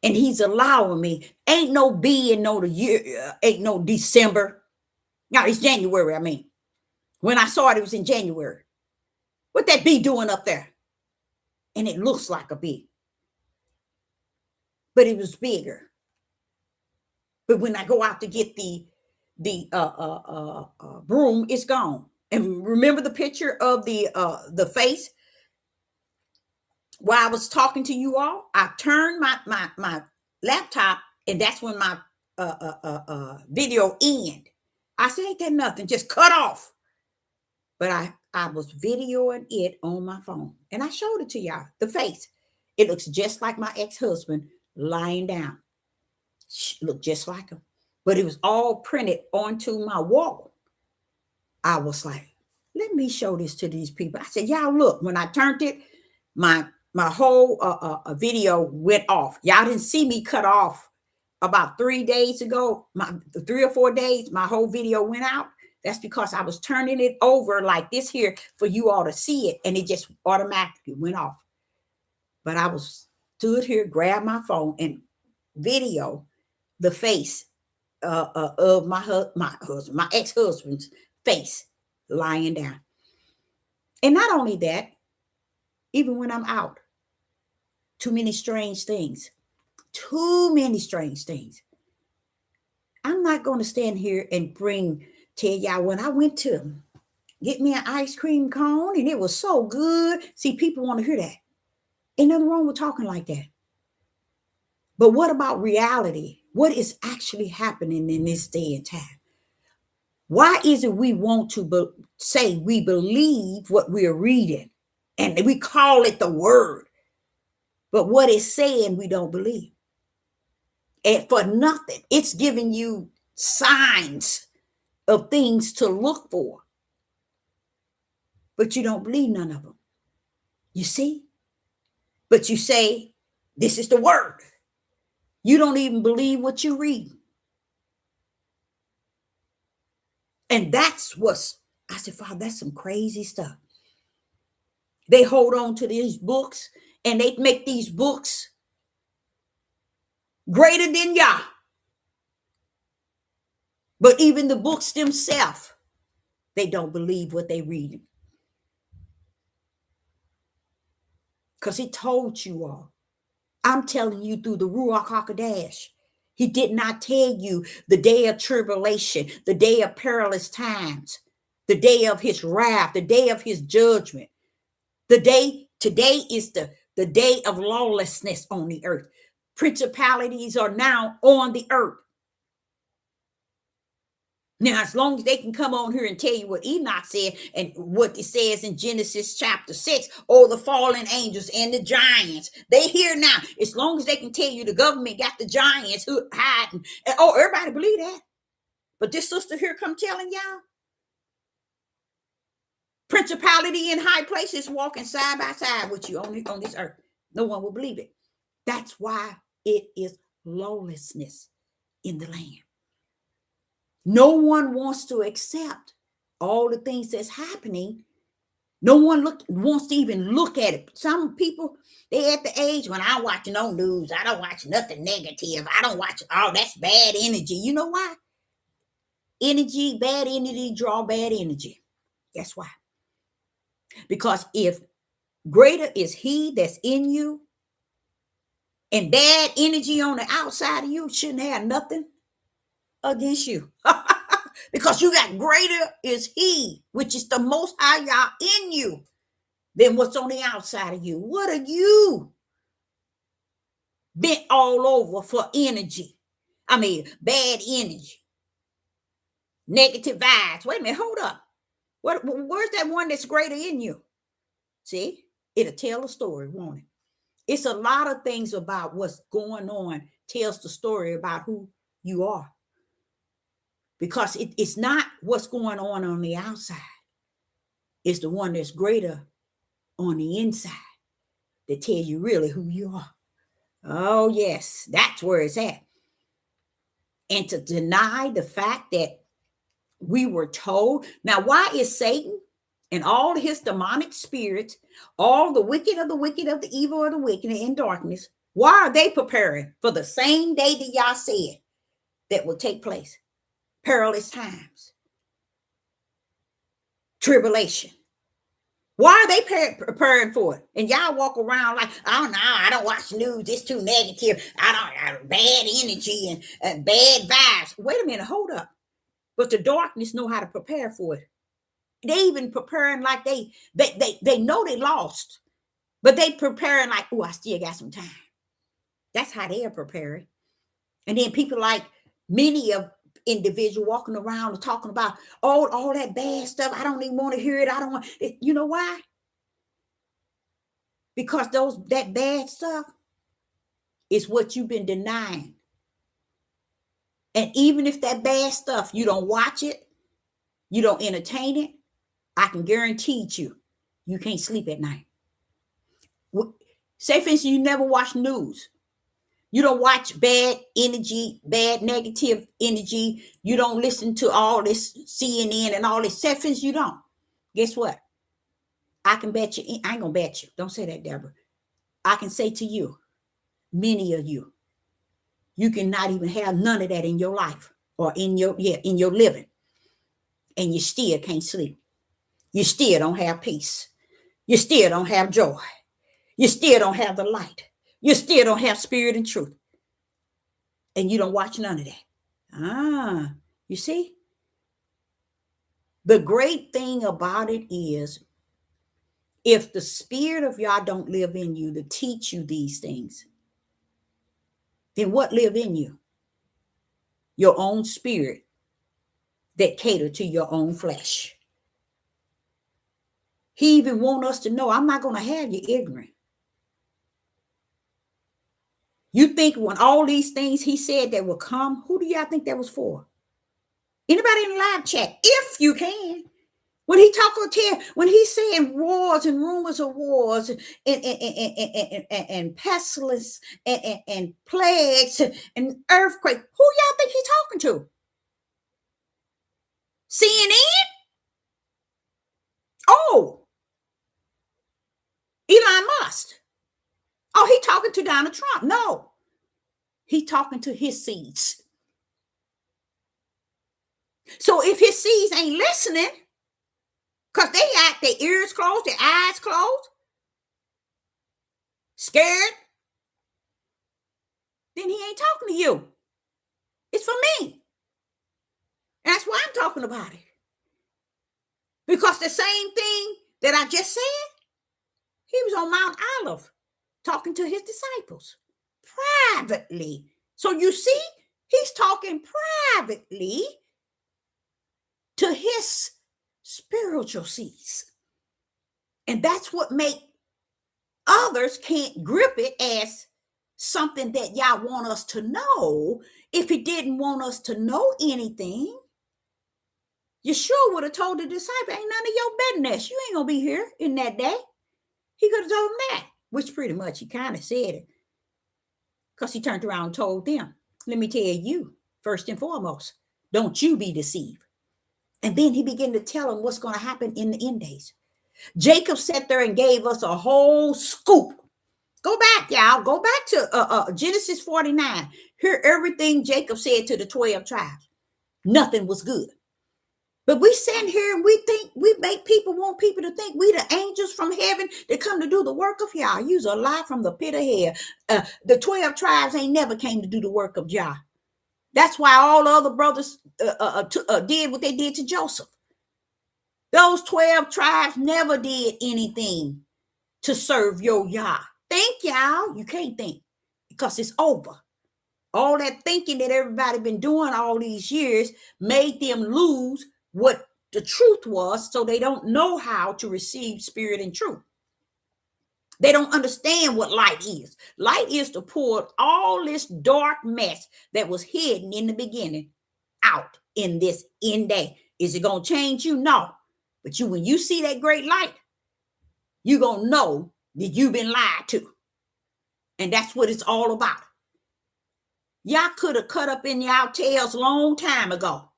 And he's allowing me. Ain't no B and no the year, ain't no December. No, it's January, I mean. When I saw it, it was in January. What that bee doing up there? And it looks like a bee. But it was bigger. But when I go out to get the broom, it's gone. And remember the picture of the face? While I was talking to you all, I turned my laptop, and that's when my video ended. I said, ain't that nothing, just cut off. But I was videoing it on my phone, and I showed it to y'all, the face. It looks just like my ex-husband lying down. Looked just like him. But it was all printed onto my wall. I was like, let me show this to these people. I said, y'all look, when I turned it, my whole video went off. Y'all didn't see me cut off about 3 days ago. 3 or 4 days, my whole video went out. That's because I was turning it over like this here for you all to see it, and it just automatically went off. But I was stood here, grabbed my phone, and video the face of my husband, my ex-husband's face lying down. And not only that, even when I'm out, too many strange things. I'm not going to stand here and tell y'all when I went to get me an ice cream cone and it was so good. See, people want to hear that. Ain't nothing wrong with talking like that. But what about reality? What is actually happening in this day and time? Why is it we want to say we believe what we're reading and we call it the word, but what it's saying we don't believe? And for nothing, it's giving you signs of things to look for, but you don't believe none of them. You see? But you say, this is the word. You don't even believe what you read. And that's I said, Father, that's some crazy stuff. They hold on to these books and they make these books greater than Yah. But even the books themselves, they don't believe what they read. Because he told you all. I'm telling you through the Ruach HaKodesh. He did not tell you the day of tribulation, the day of perilous times, the day of his wrath, the day of his judgment. Today is the day of lawlessness on the earth. Principalities are now on the earth. Now, as long as they can come on here and tell you what Enoch said and what it says in Genesis chapter 6, the fallen angels and the giants, they here now. As long as they can tell you the government got the giants who hiding. And, everybody believe that. But this sister here come telling y'all. Principality in high places walking side by side with you on this earth. No one will believe it. That's why it is lawlessness in the land. No one wants to accept all the things that's happening. No one wants to even look at it. Some people, they at the age when I watch no news, I don't watch nothing negative. I don't watch, oh, that's bad energy. You know why? Bad energy draw bad energy. That's why. Because if greater is he that's in you, and bad energy on the outside of you shouldn't have nothing against you. Because you got greater is he, which is the most high y'all in you, than what's on the outside of you. What are you bent all over for energy? I mean, bad energy, negative vibes. Wait a minute, hold up. Where's that one that's greater in you? See, it'll tell a story, won't it? It's a lot of things about what's going on tells the story about who you are. Because it's not what's going on the outside. It's the one that's greater on the inside that tells you really who you are. Oh, yes, that's where it's at. And to deny the fact that we were told. Now, why is Satan and all his demonic spirits, all the wicked of the wicked, of the evil of the wicked in darkness, why are they preparing for the same day that y'all said that will take place? Perilous times, tribulation. Why are they preparing for it? And y'all walk around like, oh no, I don't watch news. It's too negative. I don't bad energy and bad vibes. Wait a minute, hold up. But the darkness know how to prepare for it. They even preparing like they know they lost, but they preparing like, oh, I still got some time. That's how they are preparing. And then people like many of individual walking around and talking about all that bad stuff. I don't even want to hear it. I don't want it. You know why? Because that bad stuff is what you've been denying. And even if that bad stuff, you don't watch it, you don't entertain it, I can guarantee you can't sleep at night. Say, for instance, you never watch news. You don't watch bad energy, bad negative energy. You don't listen to all this CNN and all this. Say, for instance, you don't. Guess what? I can bet you. I ain't going to bet you. Don't say that, Deborah. I can say to you, many of you, you cannot even have none of that in your life or in your living. And you still can't sleep. You still don't have peace. You still don't have joy. You still don't have the light. You still don't have spirit and truth. And you don't watch none of that. You see? The great thing about it is, if the spirit of Yah don't live in you to teach you these things, then what live in you? Your own spirit that cater to your own flesh. He even want us to know, I'm not going to have you ignorant. You think when all these things he said that will come, who do y'all think that was for? Anybody in the live chat, if you can. When he when he's saying wars and rumors of wars and pestilence and plagues and earthquake, who y'all think he's talking to? CNN? Oh, Elon Musk. Oh, he talking to Donald Trump. No, he talking to his seeds. So if his seeds ain't listening, because they got their ears closed, their eyes closed, scared, then he ain't talking to you. It's for me. And that's why I'm talking about it. Because the same thing that I just said, he was on Mount Olive talking to his disciples privately. So you see, he's talking privately to his spiritual seeds. And that's what make others can't grip it as something that y'all want us to know. If he didn't want us to know anything, Yeshua would have told the disciple, ain't none of your business. You ain't going to be here in that day. He could have told them that, which pretty much he kind of said it. Because he turned around and told them, let me tell you, first and foremost, Don't you be deceived. And then he began to tell them what's going to happen in the end days. Jacob sat there and gave us a whole scoop. Go back, y'all. Go back to Genesis 49. Hear everything Jacob said to the 12 tribes. Nothing was good. But we stand here and we think, we make people want people to think we the angels from heaven that come to do the work of Yah. Use a lie from the pit of hell. The 12 tribes ain't never came to do the work of Yah. That's why all the other brothers did what they did to Joseph. Those 12 tribes never did anything to serve your Yah. Think, y'all. You can't think because it's over. All that thinking that everybody been doing all these years made them lose what the truth was, so they don't know how to receive spirit and truth. They don't understand what light is. Light is to pull all this dark mess that was hidden in the beginning out in this end day. Is it going to change you? No. But when you see that great light, you're going to know that you've been lied to. And that's what it's all about. Y'all could have cut up in y'all tails a long time ago.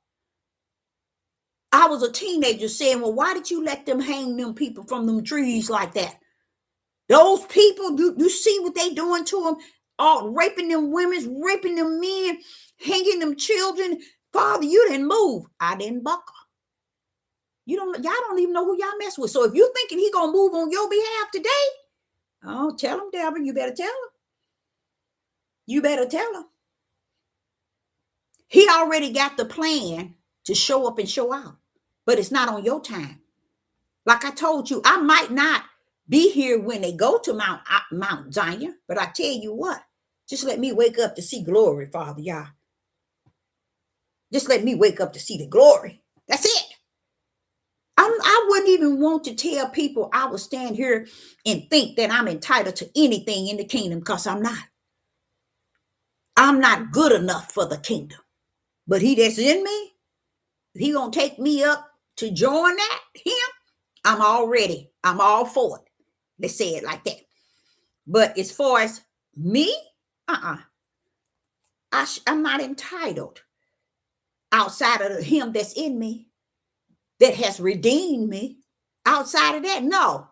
I was a teenager saying, well, why did you let them hang them people from them trees like that? Those people, you see what they doing to them? All raping them women, raping them men, hanging them children. Father, you didn't move. I didn't buckle. Y'all don't even know who y'all mess with. So if you're thinking he gonna move on your behalf today, oh, tell him, Deborah. You better tell him. You better tell him. He already got the plan to show up and show out, but it's not on your time. Like I told you, I might not be here when they go to Mount Zion, but I tell you what, just let me wake up to see glory, Father Yah. Just let me wake up to see the glory. That's it. I wouldn't even want to tell people I would stand here and think that I'm entitled to anything in the kingdom, because I'm not. I'm not good enough for the kingdom. But he that's in me, he gonna take me up to join that him. I'm all for it. Let's say it like that. But as far as me, I'm not entitled outside of him that's in me, that has redeemed me. Outside of that, no.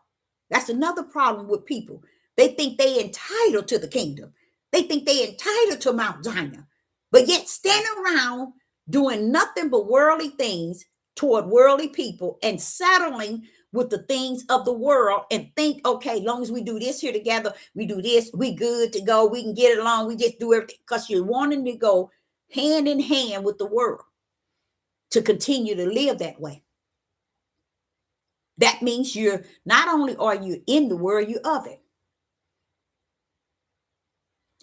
That's another problem with people. They think they entitled to the kingdom. They think they entitled to Mount Zion, but yet stand around doing nothing but worldly things toward worldly people and settling with the things of the world and think, okay, as long as we do this here together, we do this, we good to go, we can get along, we just do everything, because you're wanting to go hand in hand with the world to continue to live that way. That means you're not only are you in the world, you're of it.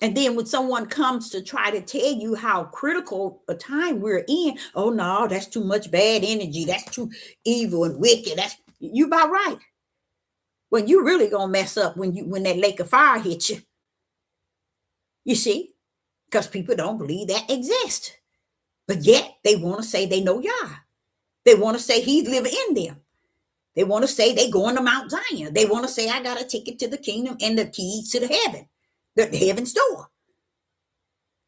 And then when someone comes to try to tell you how critical a time we're in, oh no, that's too much bad energy. That's too evil and wicked. That's you about right. When you really gonna mess up when that lake of fire hits you. You see, because people don't believe that exists. But yet they want to say they know Yah. They want to say he's living in them. They want to say they going to Mount Zion. They want to say I got a ticket to the kingdom and the keys to the heaven. The heaven's door.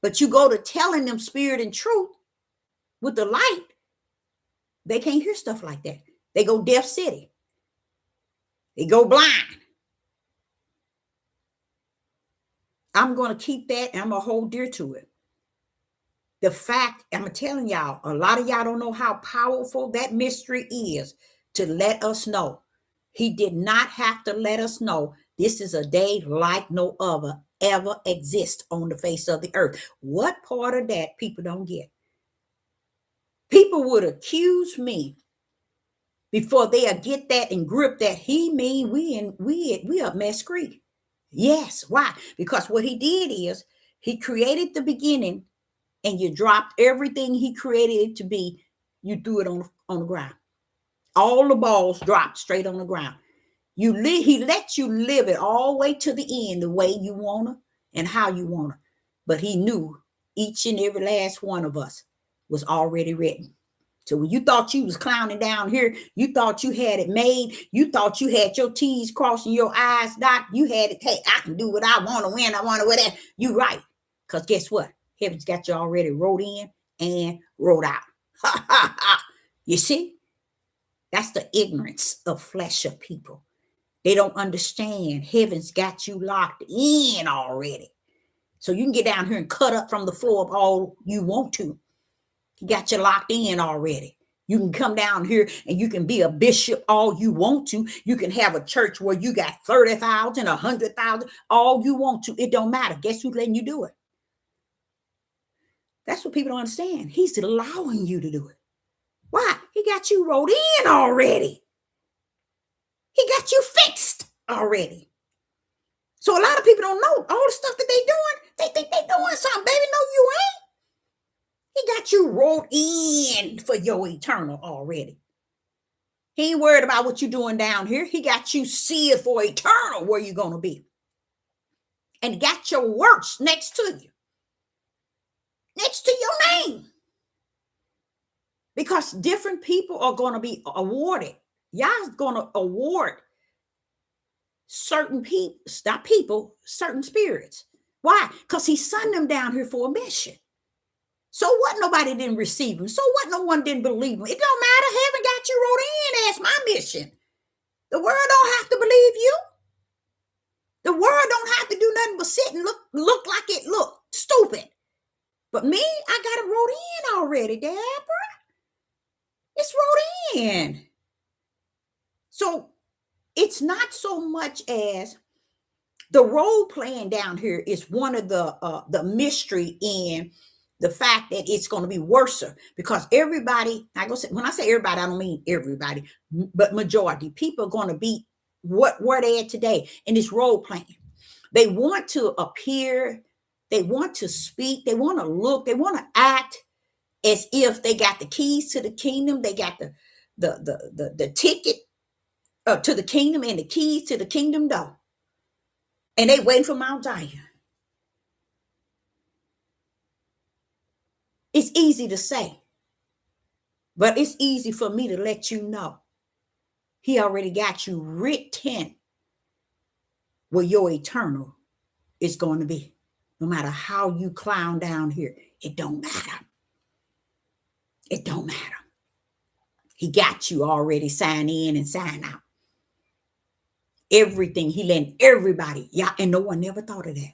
But you go to telling them spirit and truth with the light, they can't hear stuff like that. They go deaf city. They go blind. I'm going to keep that and I'm going to hold dear to it. The fact, I'm telling y'all, a lot of y'all don't know how powerful that mystery is to let us know. He did not have to let us know this is a day like no other ever exist on the face of the earth. What part of that people don't get? People would accuse me before they'll get that and grip that. He mean we up Mess Creek. Yes. Why? Because what he did is he created the beginning and you dropped everything he created it to be. You threw it on the ground. All the balls dropped straight on the ground. He let you live it all the way to the end, the way you want to and how you want to. But he knew each and every last one of us was already written. So when you thought you was clowning down here, you thought you had it made. You thought you had your T's crossing your I's dot. You had it, hey, I can do what I want to when I want to, whatever. You right. Because guess what? Heaven's got you already wrote in and wrote out. You see, that's the ignorance of flesh of people. They don't understand heaven's got you locked in already. So you can get down here and cut up from the floor of all you want to. He got you locked in already. You can come down here and you can be a bishop all you want to. You can have a church where you got 30,000, 100,000, all you want to. It don't matter. Guess who's letting you do it? That's what people don't understand. He's allowing you to do it. Why? He got you rolled in already. He got you fixed already. So a lot of people don't know all the stuff that they doing. They think they doing something, baby. No, you ain't. He got you rolled in for your eternal already. He ain't worried about what you're doing down here. He got you sealed for eternal where you're going to be. And got your works next to you. Next to your name. Because different people are going to be awarded. Y'all's going to award certain people, not people, certain spirits. Why? Because he sent them down here for a mission. So what? Nobody didn't receive him. So what? No one didn't believe him. It don't matter. Heaven got you wrote in as my mission. The world don't have to believe you. The world don't have to do nothing but sit and look like it look stupid. But me, I got it wrote in already, Deborah. It's wrote in. So it's not so much as the role playing down here is one of the mystery in the fact that it's going to be worse because everybody, when I say everybody, I don't mean everybody, but majority people are going to be where they at today in this role playing. They want to appear, they want to speak, they want to look, they want to act as if they got the keys to the kingdom, they got the ticket to the kingdom and the keys to the kingdom door. And they waiting for Mount Zion. It's easy to say, but it's easy for me to let you know. He already got you written where your eternal is going to be. No matter how you clown down here, it don't matter. It don't matter. He got you already signed in and signed out. Everything he letting everybody, yeah, and no one never thought of that.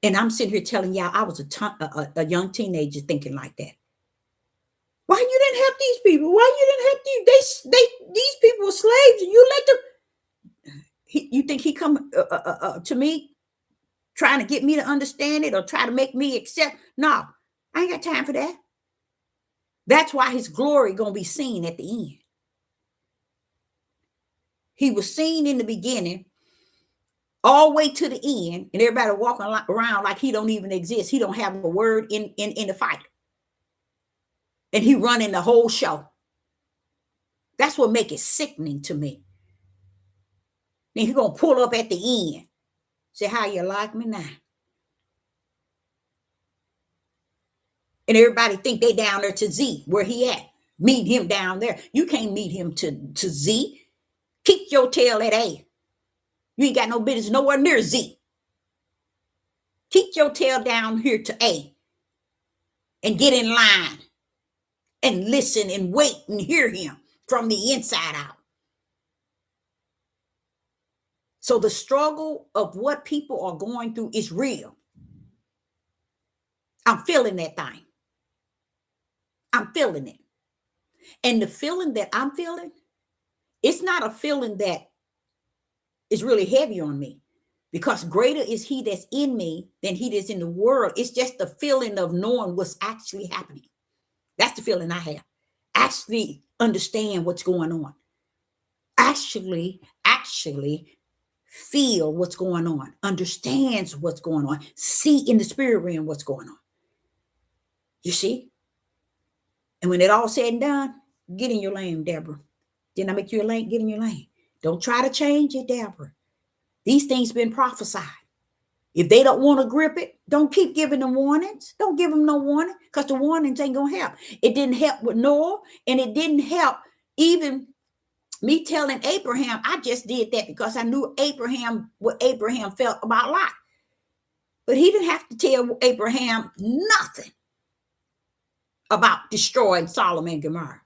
And I'm sitting here telling y'all I was a young teenager thinking like that. Why you didn't help these people? Why you didn't help these people were slaves and you let them? You think he come to me trying to get me to understand it or try to make me accept? No, I ain't got time for that. That's why his glory going to be seen at the end. He was seen in the beginning all the way to the end, and everybody walking around like he don't even exist. He don't have a word in the fight. And he running the whole show. That's what make it sickening to me. Then he going to pull up at the end. Say, how you like me now? And everybody think they down there to Z, where he at. Meet him down there. You can't meet him to Z. Keep your tail at A. You ain't got no business nowhere near Z. Keep your tail down here to A. And get in line. And listen and wait and hear him from the inside out. So the struggle of what people are going through is real. I'm feeling that thing. I'm feeling it. And the feeling that I'm feeling, it's not a feeling that is really heavy on me, because greater is he that's in me than he that's in the world. It's just the feeling of knowing what's actually happening. That's the feeling I have. Actually understand what's going on. Actually feel what's going on. Understands what's going on. See in the spirit realm what's going on. You see? And when it all said and done, get in your lane, Deborah. Didn't I make you a lane? Get in your lane. Don't try to change it, Deborah. These things been prophesied. If they don't want to grip it, don't keep giving them warnings. Don't give them no warning, because the warnings ain't going to help. It didn't help with Noah, and it didn't help even me telling Abraham. I just did that because I knew what Abraham felt about Lot. But he didn't have to tell Abraham nothing about destroying Sodom and Gomorrah.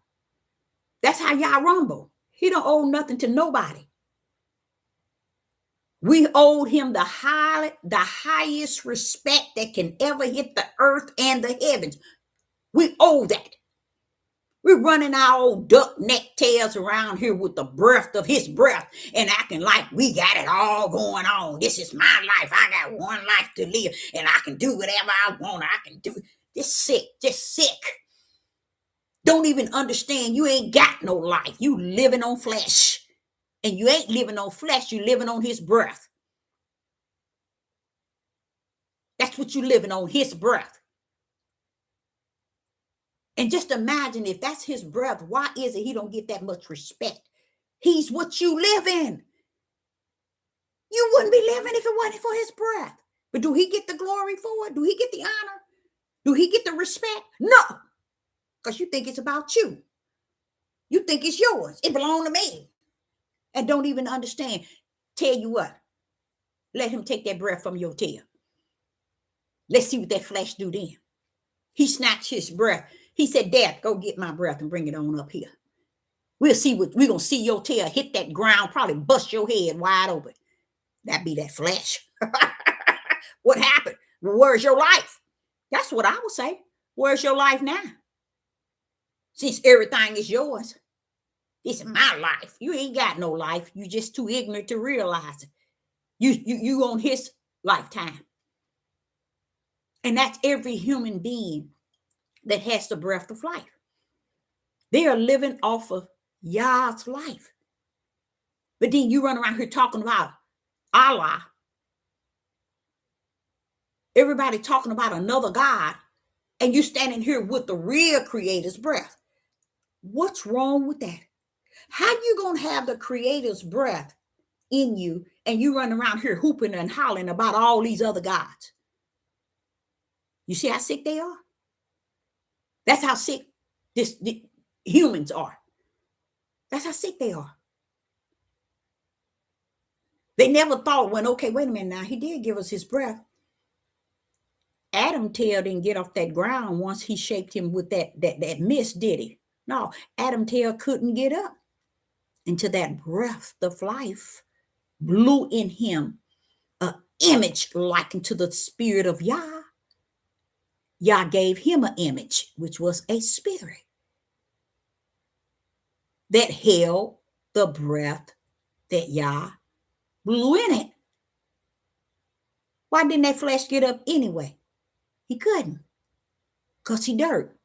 That's how y'all rumble. He don't owe nothing to nobody. We owed him the highest respect that can ever hit the earth and the heavens. We owe that. We're running our old duck neck tails around here with the breath of his breath and acting like we got it all going on. This is my life. I got one life to live and I can do whatever I want. I can do it. Just sick. Don't even understand you ain't got no life. You living on flesh. And you ain't living on flesh. You living on his breath. That's what you living on, his breath. And just imagine if that's his breath, why is it he don't get that much respect? He's what you live in. You wouldn't be living if it wasn't for his breath. But do he get the glory for it? Do he get the honor? Do he get the respect? No. Because you think it's about you. You think it's yours. It belongs to me. And don't even understand. Tell you what. Let him take that breath from your tail. Let's see what that flesh do then. He snatched his breath. He said, Dad, go get my breath and bring it on up here. We'll see what we're going to see your tail hit that ground, probably bust your head wide open. That be that flesh. What happened? Well, where's your life? That's what I would say. Where's your life now? Since everything is yours. This is my life. You ain't got no life. You just too ignorant to realize it. You on his lifetime. And that's every human being that has the breath of life. They are living off of Yah's life. But then you run around here talking about Allah. Everybody talking about another God. And you standing here with the real creator's breath. What's wrong with that? How you going to have the creator's breath in you and you run around here hooping and hollering about all these other gods? You see how sick they are? That's how sick the humans are. That's how sick they are. They never thought when, okay, wait a minute now, he did give us his breath. Adam tail didn't get off that ground once he shaped him with that mist, did he? No, Adam tail couldn't get up until that breath of life blew in him an image likened to the spirit of Yah. Yah gave him an image, which was a spirit that held the breath that Yah blew in it. Why didn't that flesh get up anyway? He couldn't, because he dirt.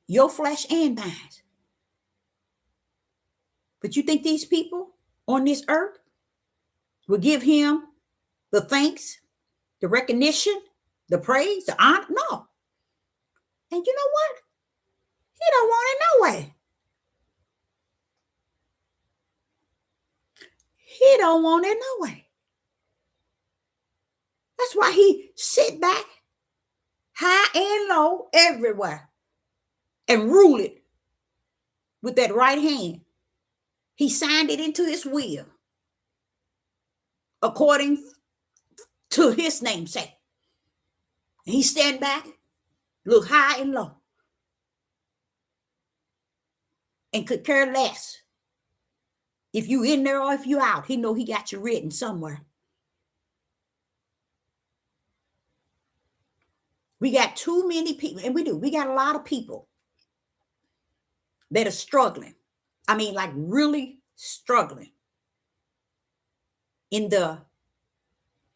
Your flesh and mine. But you think these people on this earth will give him the thanks, the recognition, the praise, the honor? No. And you know what? He don't want it no way. He don't want it no way. That's why he sit back high and low everywhere and rule it with that right hand. He signed it into his will according to his namesake. And he stand back, look high and low, and could care less if you in there or if you out. He know he got you written somewhere. We got too many people, and we got a lot of people that are struggling. I mean, like really struggling in the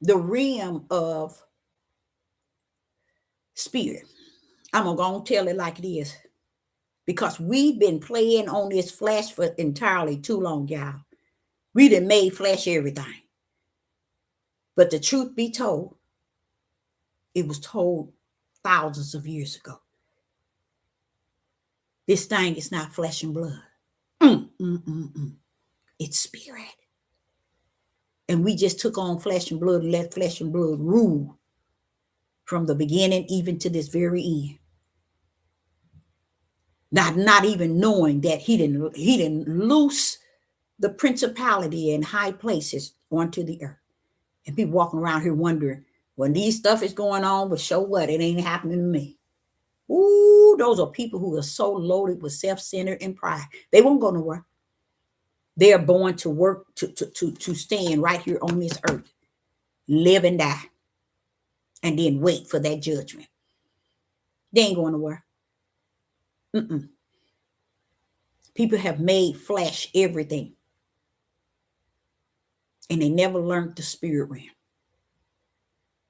realm of spirit. I'm going to go and tell it like it is. Because we've been playing on this flesh for entirely too long, y'all. We done made flesh everything. But the truth be told, it was told thousands of years ago. This thing is not flesh and blood. It's spirit. And we just took on flesh and blood and let flesh and blood rule from the beginning even to this very end. Not even knowing that he didn't loose the principality in high places onto the earth. And people walking around here wondering, when these stuff is going on, but show what? It ain't happening to me. Ooh, those are people who are so loaded with self-centered and pride. They won't go nowhere. They are born to work to stand right here on this earth, live and die, and then wait for that judgment. They ain't going nowhere. Mm-mm. People have made flesh everything, and they never learned the spirit realm.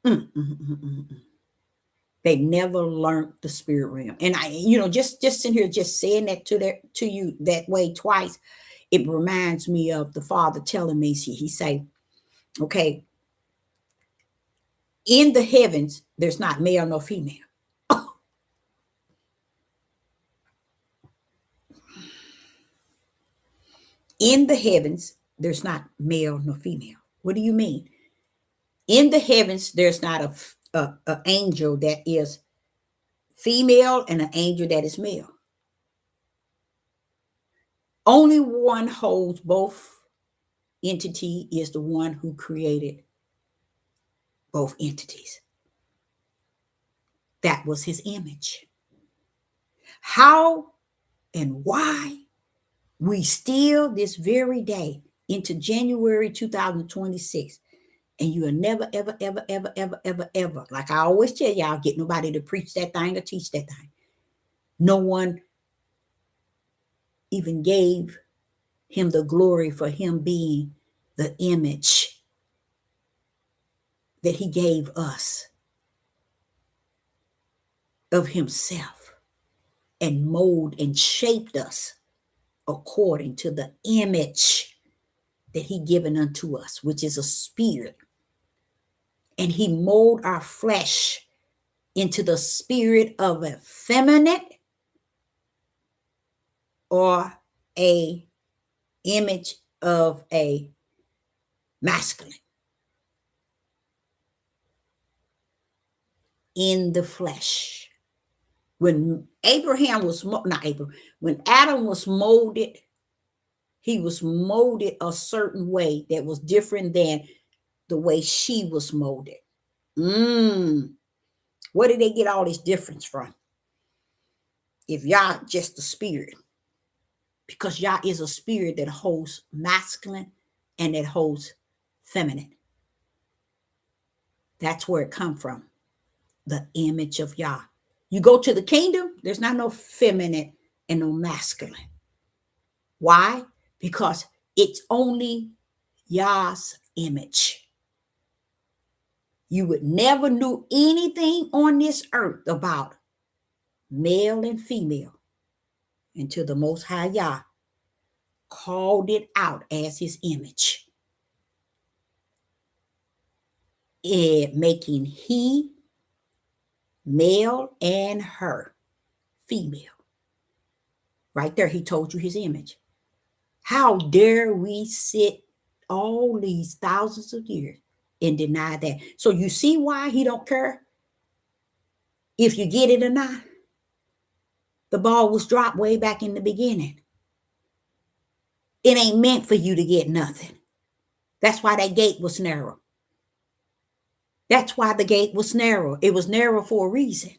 Mm-mm-mm-mm-mm. They never learned the spirit realm. And I, just sitting here just saying that to you that way twice, it reminds me of the Father telling me, he say, okay, in the heavens, there's not male nor female. In the heavens, there's not male nor female. What do you mean? In the heavens, there's not a angel that is female and an angel that is male. Only one holds both entity is the one who created both entities. That was his image. How and why we still this very day into January 2026, and you are never, ever, ever, ever, ever, ever, ever, like I always tell y'all, get nobody to preach that thing or teach that thing. No one even gave him the glory for him being the image that he gave us of himself and molded and shaped us according to the image that he given unto us, which is a spirit. And he molded our flesh into the spirit of a feminine or a image of a masculine in the flesh. When Abraham was not Abraham, when Adam was molded, he was molded a certain way that was different than the way she was molded. Where did they get all this difference from? If Yah just a spirit, because Yah is a spirit that holds masculine and that holds feminine. That's where it comes from. The image of Yah. You go to the kingdom, there's not no feminine and no masculine. Why? Because it's only Yah's image. You would never knew anything on this earth about male and female until the Most High Yah called it out as his image. Making he male and her female. Right there, he told you his image. How dare we sit all these thousands of years and deny that? So you see why he don't care if you get it or not? The ball was dropped way back in the beginning. It ain't meant for you to get nothing. That's why that gate was narrow. That's why the gate was narrow. It was narrow for a reason.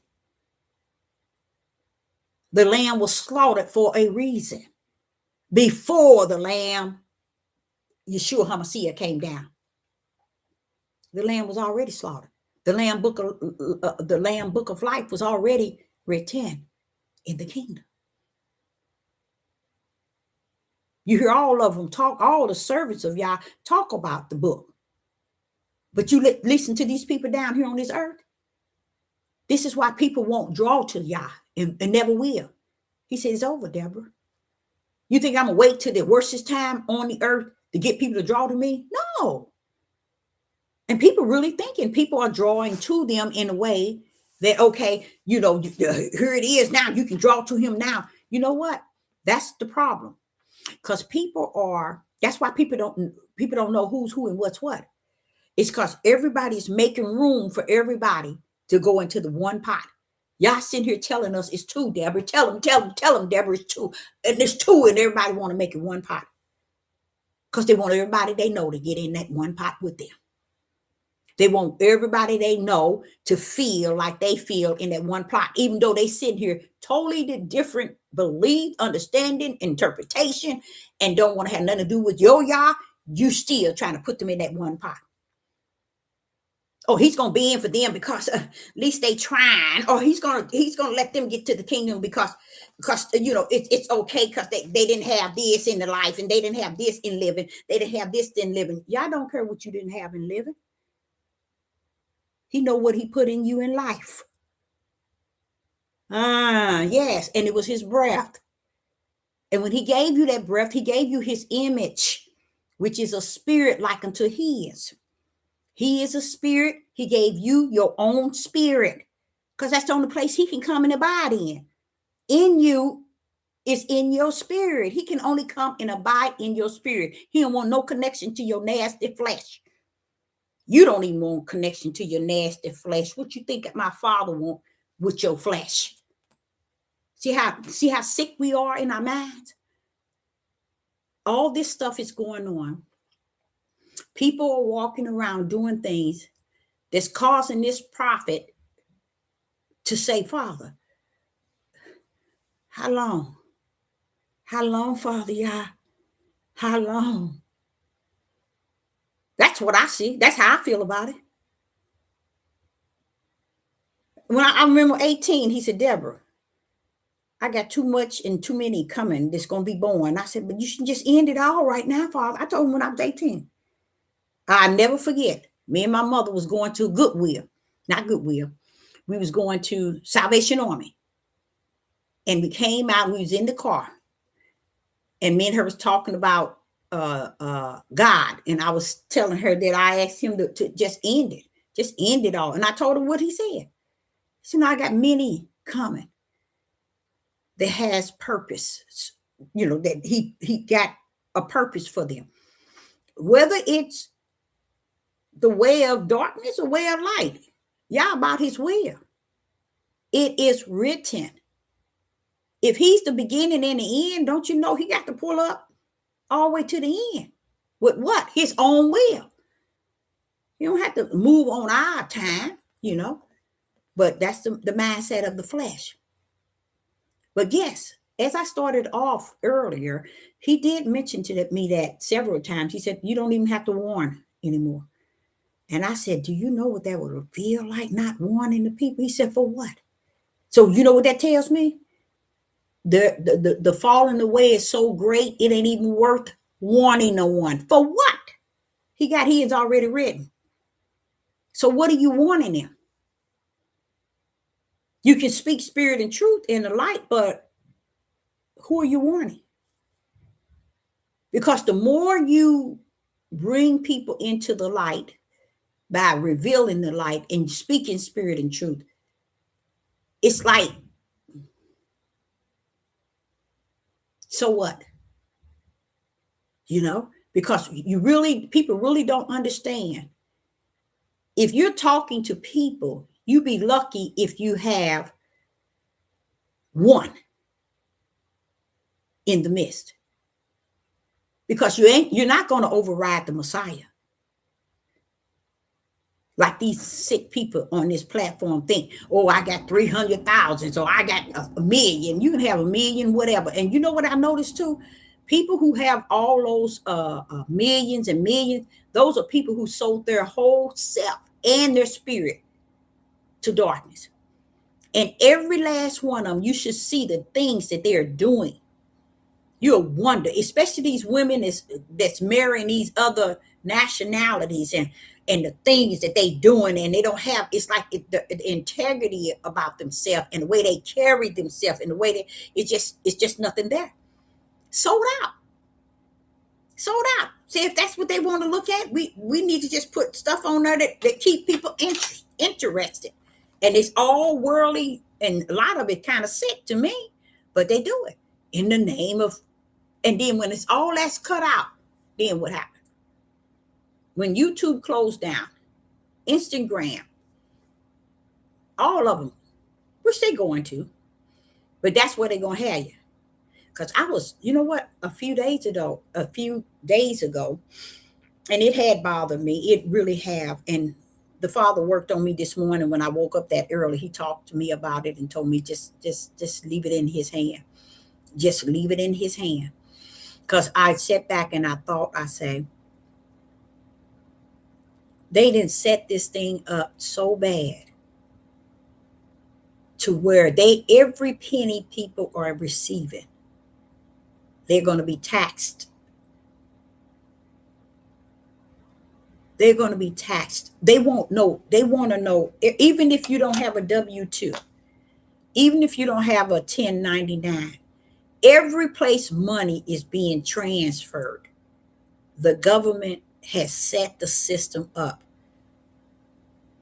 The lamb was slaughtered for a reason. Before the lamb, Yeshua HaMashiach, came down, the lamb was already slaughtered. The lamb book of life was already written in the kingdom. You hear all of them talk, all the servants of Yah talk about the book. But you listen to these people down here on this earth. This is why people won't draw to Yah and never will. He said, it's over, Deborah. You think I'm going to wait till the worstest time on the earth to get people to draw to me? No. And people really thinking people are drawing to them in a way that, okay, here it is now. You can draw to him now. You know what? That's the problem. Because that's why people don't know who's who and what's what. It's because everybody's making room for everybody to go into the one pot. Y'all sitting here telling us it's two, Deborah. Tell them, Deborah, it's two. And there's two, and everybody want to make it one pot. Because they want everybody they know to get in that one pot with them. They want everybody they know to feel like they feel in that one plot, even though they sit here totally different belief, understanding, interpretation, and don't want to have nothing to do with y'all. You still trying to put them in that one pot. Oh, he's gonna be in for them because at least they trying, or he's gonna let them get to the kingdom because it's okay because they didn't have this in the life and they didn't have this in living, they didn't have this in living. Y'all don't care what you didn't have in living. He know what he put in you in life. Yes, and it was his breath. And when he gave you that breath, he gave you his image, which is a spirit like unto his. He is a spirit. He gave you your own spirit because that's the only place he can come and abide in. In you is in your spirit. He can only come and abide in your spirit. He don't want no connection to your nasty flesh. You don't even want connection to your nasty flesh. What you think my Father want with your flesh? See how sick we are in our minds? All this stuff is going on. People are walking around doing things that's causing this prophet to say, Father, how long? How long, Father, Yah? How long? That's what I see. That's how I feel about it. When I remember 18, he said, Deborah, I got too much and too many coming that's going to be born. I said, but you should just end it all right now, Father. I told him when I was 18. I never forget. Me and my mother was going to Goodwill. Not Goodwill. We was going to Salvation Army. And we came out, we was in the car. And me and her was talking about God. And I was telling her that I asked him to just end it. Just end it all. And I told her what he said. So now I got many coming that has purpose. That he got a purpose for them. Whether it's the way of darkness or way of light. Y'all about his will. It is written. If he's the beginning and the end, don't you know he got to pull up all the way to the end? With what? His own will. You don't have to move on our time, But that's the mindset of the flesh. But yes, as I started off earlier, he did mention to me that several times. He said, you don't even have to warn anymore. And I said, do you know what that would feel like, not warning the people? He said, for what? So you know what that tells me? The falling away is so great, it ain't even worth warning no one. For what? He got his already written. So what are you warning him? You can speak spirit and truth in the light, but who are you warning? Because the more you bring people into the light by revealing the light and speaking spirit and truth, it's like, so what? Because people really don't understand. If you're talking to people, you be lucky if you have one in the midst. Because you're not going to override the Messiah. Like these sick people on this platform think, oh, I got 300,000, so I got a million. You can have a million, whatever. And you know what I noticed too? People who have all those millions and millions, those are people who sold their whole self and their spirit to darkness. And every last one of them, you should see the things that they're doing. You'll wonder, especially these women that's marrying these other nationalities and the things that they doing, and they don't have, it's like the integrity about themselves and the way they carry themselves and the way it's just nothing there. Sold out. See, if that's what they want to look at, we need to just put stuff on there that keep people interested. And it's all worldly, and a lot of it kind of sick to me, but they do it in the name of, and then when it's all that's cut out, then what happens? When YouTube closed down, Instagram, all of them, which they're going to, but that's where they're going to have you. Because I was, a few days ago, and it had bothered me. It really have. And the Father worked on me this morning when I woke up that early. He talked to me about it and told me just leave it in His hand. Just leave it in His hand. Because I sat back and I thought, I say, they didn't set this thing up so bad to where every penny people are receiving, they're going to be taxed. They're going to be taxed. They won't know. They want to know, even if you don't have a W-2, even if you don't have a 1099, every place money is being transferred, the government has set the system up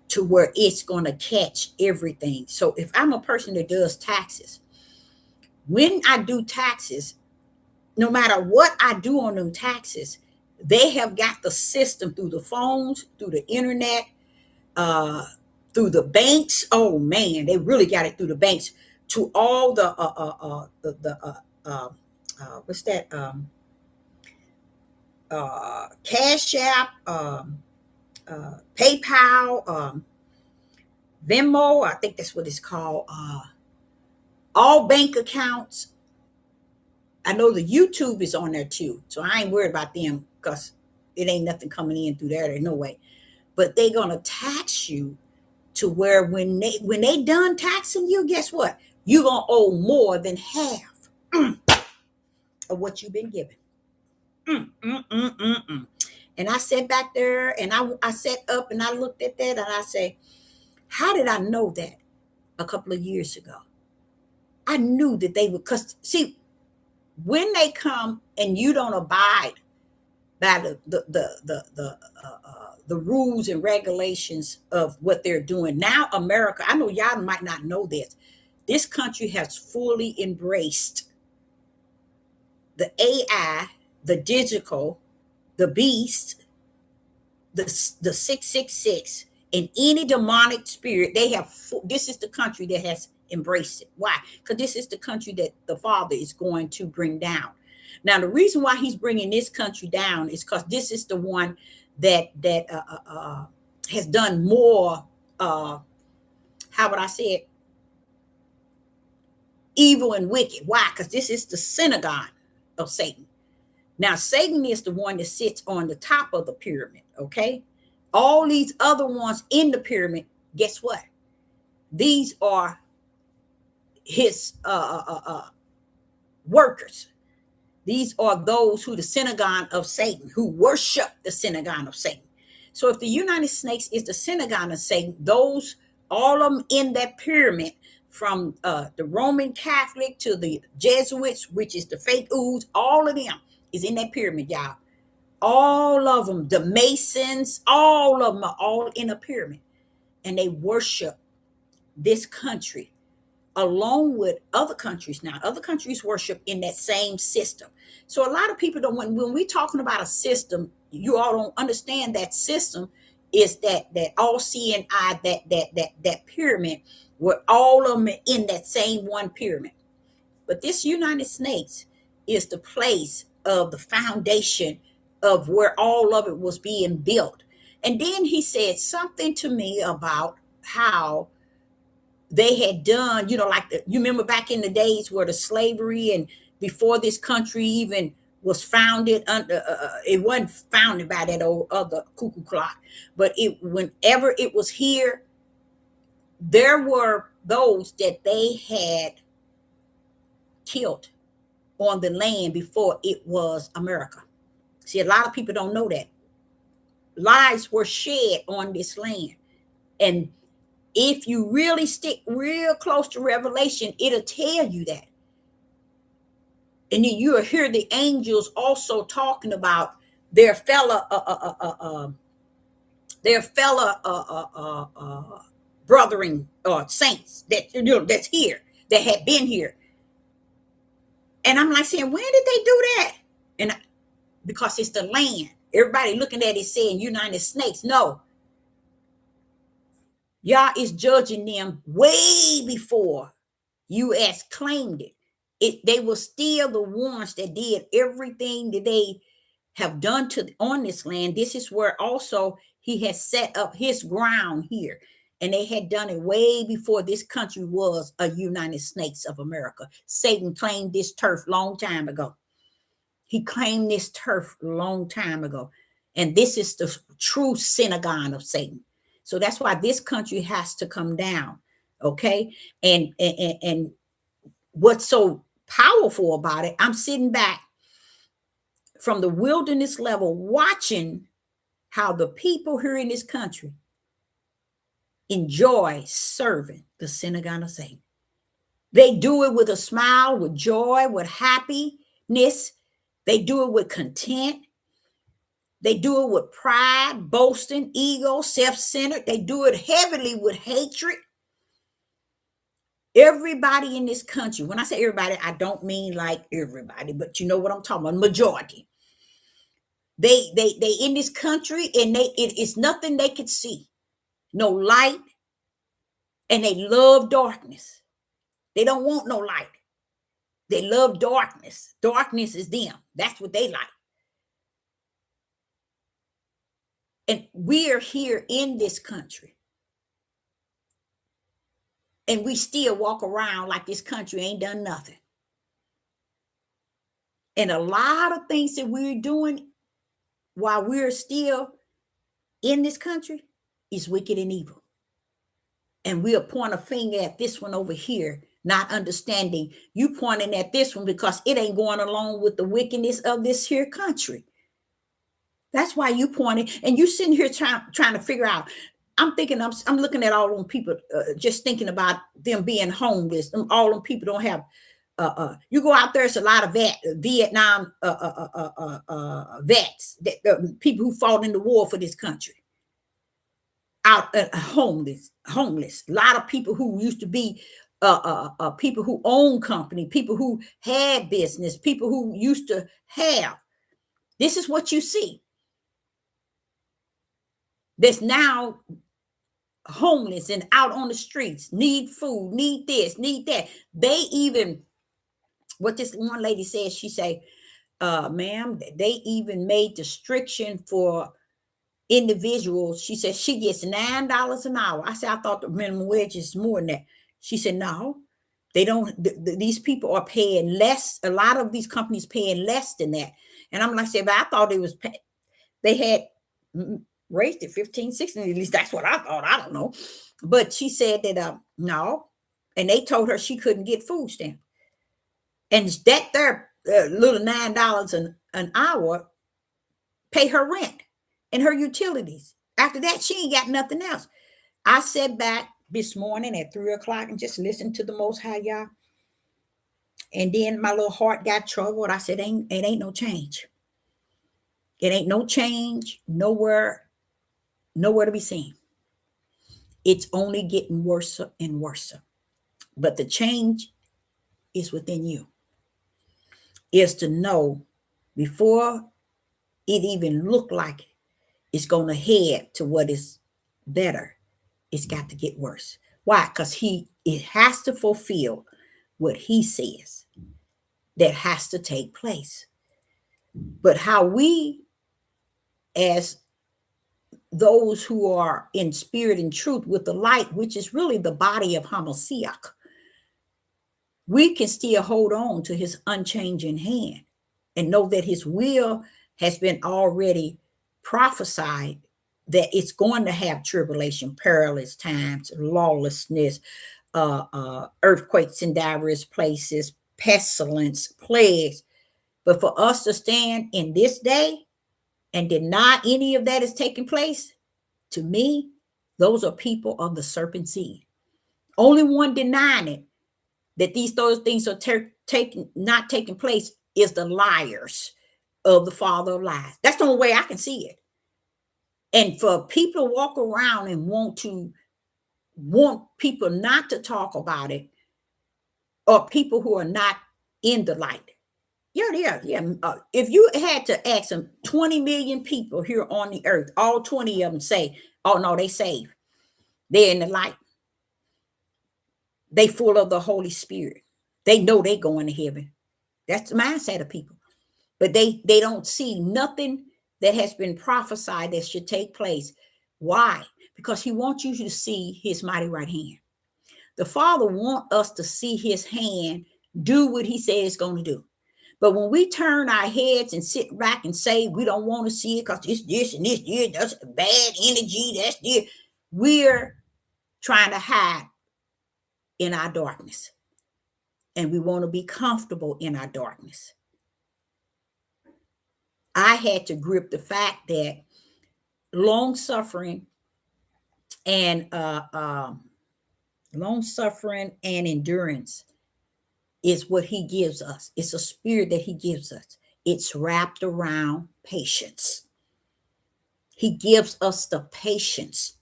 to where it's going to catch everything. So if I'm a person that does taxes, when I do taxes, no matter what I do on them taxes, they have got the system through the phones, through the internet, through the banks. Oh man, they really got it through the banks to all what's that? Cash App, PayPal, Venmo. I think that's what it's called. All bank accounts. I know the YouTube is on there too, so I ain't worried about them because it ain't nothing coming in through there. There's no way. But they're gonna tax you to where when they done taxing you, guess what? You're gonna owe more than half of what you've been given. And I sat back there and I sat up and I looked at that and I say, how did I know that a couple of years ago? I knew that they would, because see, when they come and you don't abide by the rules and regulations of what they're doing now, America, I know y'all might not know this country has fully embraced the AI, the digital, the beast, the 666, and any demonic spirit. They have, this is the country that has embraced it. Why? Because this is the country that the Father is going to bring down. Now, the reason why He's bringing this country down is because this is the one that has done more. How would I say it? Evil and wicked. Why? Because this is the synagogue of Satan. Now, Satan is the one that sits on the top of the pyramid. Okay, all these other ones in the pyramid. Guess what? These are his workers. These are those who the synagogue of Satan, who worship the synagogue of Satan. So if the United Snakes is the synagogue of Satan, those, all of them in that pyramid, from the Roman Catholic to the Jesuits, which is the fake ooze, all of them is in that pyramid, y'all. All of them, the Masons, all of them are all in a pyramid. And they worship this country along with other countries. Now, other countries worship in that same system. So a lot of people don't, when we're talking about a system, you all don't understand that system is that all seeing eye, that pyramid, where all of them are in that same one pyramid. But this United Snakes is the place of the foundation of where all of it was being built. And then he said something to me about how they had done, like you remember back in the days where the slavery, and before this country even was founded, under it wasn't founded by that old other cuckoo clock, but whenever it was here, there were those that they had killed on the land before it was America. See, a lot of people don't know that. Lives were shed on this land. And if you really stick real close to Revelation, it'll tell you that. And then you'll hear the angels also talking about their fellow brethren or saints that that's here, that had been here. And I'm like saying, when did they do that? And because it's the land. Everybody looking at it saying United Snakes. No. Yah is judging them way before U.S. claimed it. They were still the ones that did everything that they have done on this land. This is where also He has set up his ground here. And they had done it way before this country was a United States of America. Satan claimed this turf long time ago. He claimed this turf long time ago. And this is the true synagogue of Satan. So that's why this country has to come down. Okay. And what's so powerful about it, I'm sitting back from the wilderness level watching how the people here in this country enjoy serving the synagogue of Satan. They do it with a smile, with joy, with happiness. They do it with content. They do it with pride, boasting, ego, self-centered. They do it heavily with hatred. Everybody in this country, when I say everybody, I don't mean like everybody, but you know what I'm talking about, majority. They in this country, and it's nothing they could see. No light, and they love darkness. They don't want no light. They love darkness. Darkness is them. That's what they like. And we're here in this country. And we still walk around like this country ain't done nothing. And a lot of things that we're doing while we're still in this country is wicked and evil. And we'll point a finger at this one over here, not understanding you pointing at this one because it ain't going along with the wickedness of this here country. That's why you pointing, and you sitting here trying to figure out. I'm thinking, I'm looking at all them people, just thinking about them being homeless. All them people don't have. You go out there, it's a lot of Vietnam vets, people who fought in the war for this country. Out homeless. A lot of people who used to be people who own company, people who had business, people who used to have. This is what you see. That's now homeless and out on the streets, need food, need this, need that. They even, what this one lady said, she say, ma'am, they even made restriction for individuals. She said she gets $9 an hour. I said, I thought the minimum wage is more than that. She said, no, they don't. These people are paying less. A lot of these companies paying less than that. And I'm like, but I thought they had raised it 15, 16, at least that's what I thought. I don't know. But she said that, no. And they told her she couldn't get food stamps. And that their little $9 an hour pay her rent and her utilities. After that, she ain't got nothing else. I sat back this morning at 3 o'clock and just listened to the Most High, y'all. And then my little heart got troubled. I said, it ain't no change. It ain't no change, nowhere to be seen. It's only getting worse and worse. But the change is within you. Is to know before it even look like it's going to head to what is better, it's got to get worse. Why? Because it has to fulfill what he says that has to take place. But how we, as those who are in spirit and truth with the light, which is really the body of Hamashiach, we can still hold on to his unchanging hand and know that his will has been already prophesied, that it's going to have tribulation, perilous times, lawlessness, earthquakes in diverse places, pestilence, plagues. But for us to stand in this day and deny any of that is taking place, to me, those are people of the serpent seed. Only one denying it, that those things are not taking place, is the liars of the father of lies. That's the only way I can see it. And for people to walk around and want people not to talk about it, or people who are not in the light. Yeah. If you had to ask them 20 million people here on the earth, all 20 of them say, oh no, they saved. They're in the light. They full of the Holy Spirit. They know they going to heaven. That's the mindset of people. But they don't see nothing that has been prophesied that should take place Why? Because he wants you to see his mighty right hand. The Father wants us to see his hand do what he said it's going to do. But when we turn our heads and sit back and say we don't want to see it because it's this and this, that's bad energy, that's this, we're trying to hide in our darkness. And we want to be comfortable in our darkness. I had to grip the fact that long suffering and endurance is what he gives us. It's a spirit that he gives us. It's wrapped around patience. He gives us the patience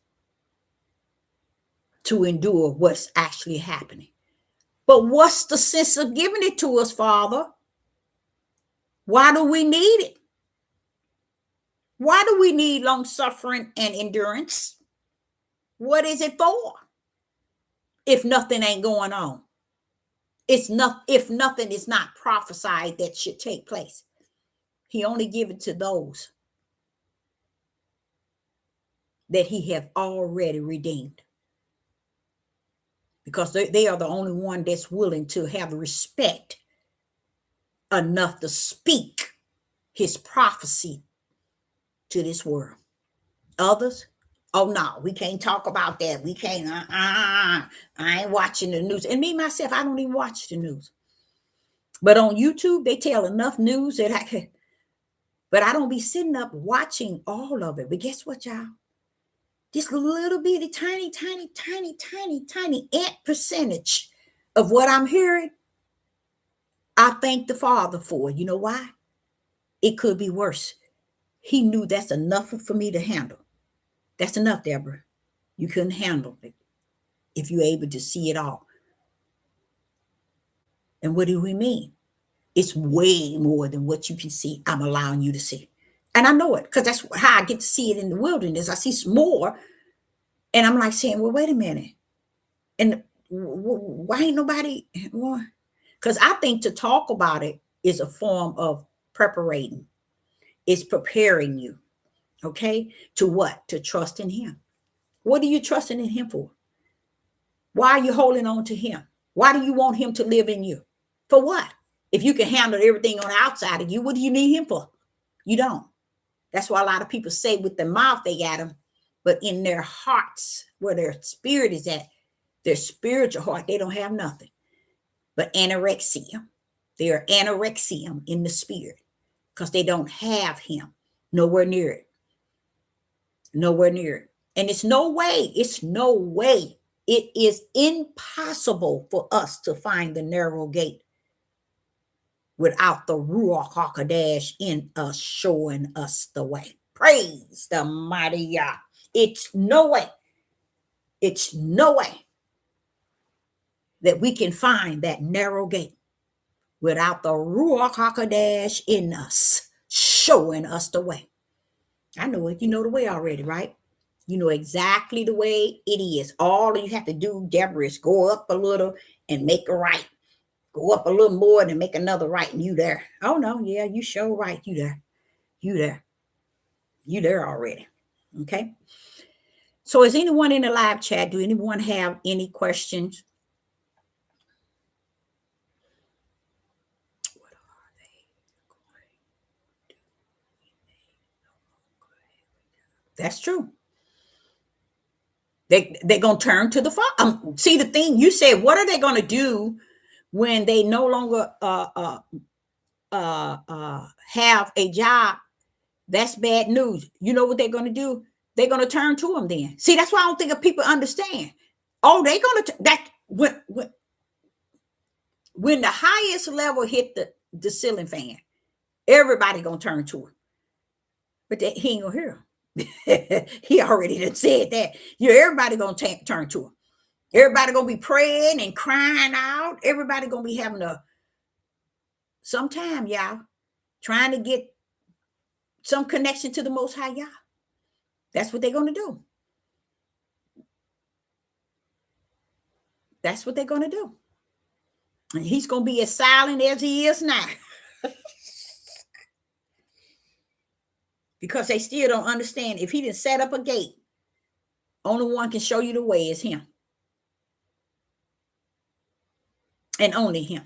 to endure what's actually happening. But what's the sense of giving it to us, Father? Why do we need it? Why do we need long suffering and endurance? What is it for? If nothing ain't going on. If nothing is not prophesied that should take place. He only give it to those that he have already redeemed. Because they are the only one that's willing to have respect enough to speak his prophecy to this world. Others, oh no, we can't talk about that. We can't, I ain't watching the news. And me, myself, I don't even watch the news. But on YouTube, they tell enough news that I can, but I don't be sitting up watching all of it. But guess what, y'all? This little bitty, tiny ant percentage of what I'm hearing, I thank the Father for. You know why? It could be worse. He knew that's enough for me to handle. That's enough, Deborah. You couldn't handle it if you're able to see it all. And what do we mean? It's way more than what you can see. I'm allowing you to see. And I know it because that's how I get to see it in the wilderness. I see some more. And I'm like saying, well, wait a minute. And why ain't nobody? Because I think to talk about it is a form of preparing. It's preparing you. Okay? To what? To trust in him. What are you trusting in him for? Why are you holding on to him? Why do you want him to live in you? For what? If you can handle everything on the outside of you, what do you need him for? You don't. That's why a lot of people say with their mouth they got him, but in their hearts, where their spirit is at, their spiritual heart, they don't have nothing but anorexia. They are anorexium in the spirit because they don't have him. Nowhere near it. Nowhere near it. And it's no way. It is impossible for us to find the narrow gate without the Ruach HaKodesh in us showing us the way. Praise the mighty Yah. It's no way that we can find that narrow gate without the Ruach HaKodesh in us showing us the way. I know it. You know the way already, right? You know exactly the way it is. All you have to do, Deborah, is go up a little and make a right. Go up a little more and make another right, and you there. Oh no, yeah, you sure right. You there. You there already. Okay. So is anyone in the live chat? Do anyone have any questions? What are they going to do? That's true. They're going to turn to the Father. See the thing you said, what are they going to do when they no longer have a job? That's bad news. You know what they're going to do? They're going to turn to him then. See, that's why I don't think people understand. Oh, they're going to, that when the highest level hit the ceiling fan, everybody going to turn to him. But he ain't going to hear him. He already done said that. Everybody going to turn to him. Everybody going to be praying and crying out. Everybody going to be having some time, y'all, trying to get some connection to the Most High Yah. That's what they're going to do. That's what they're going to do. And he's going to be as silent as he is now. Because they still don't understand. If he didn't set up a gate Only one can show you the way is him. And only him.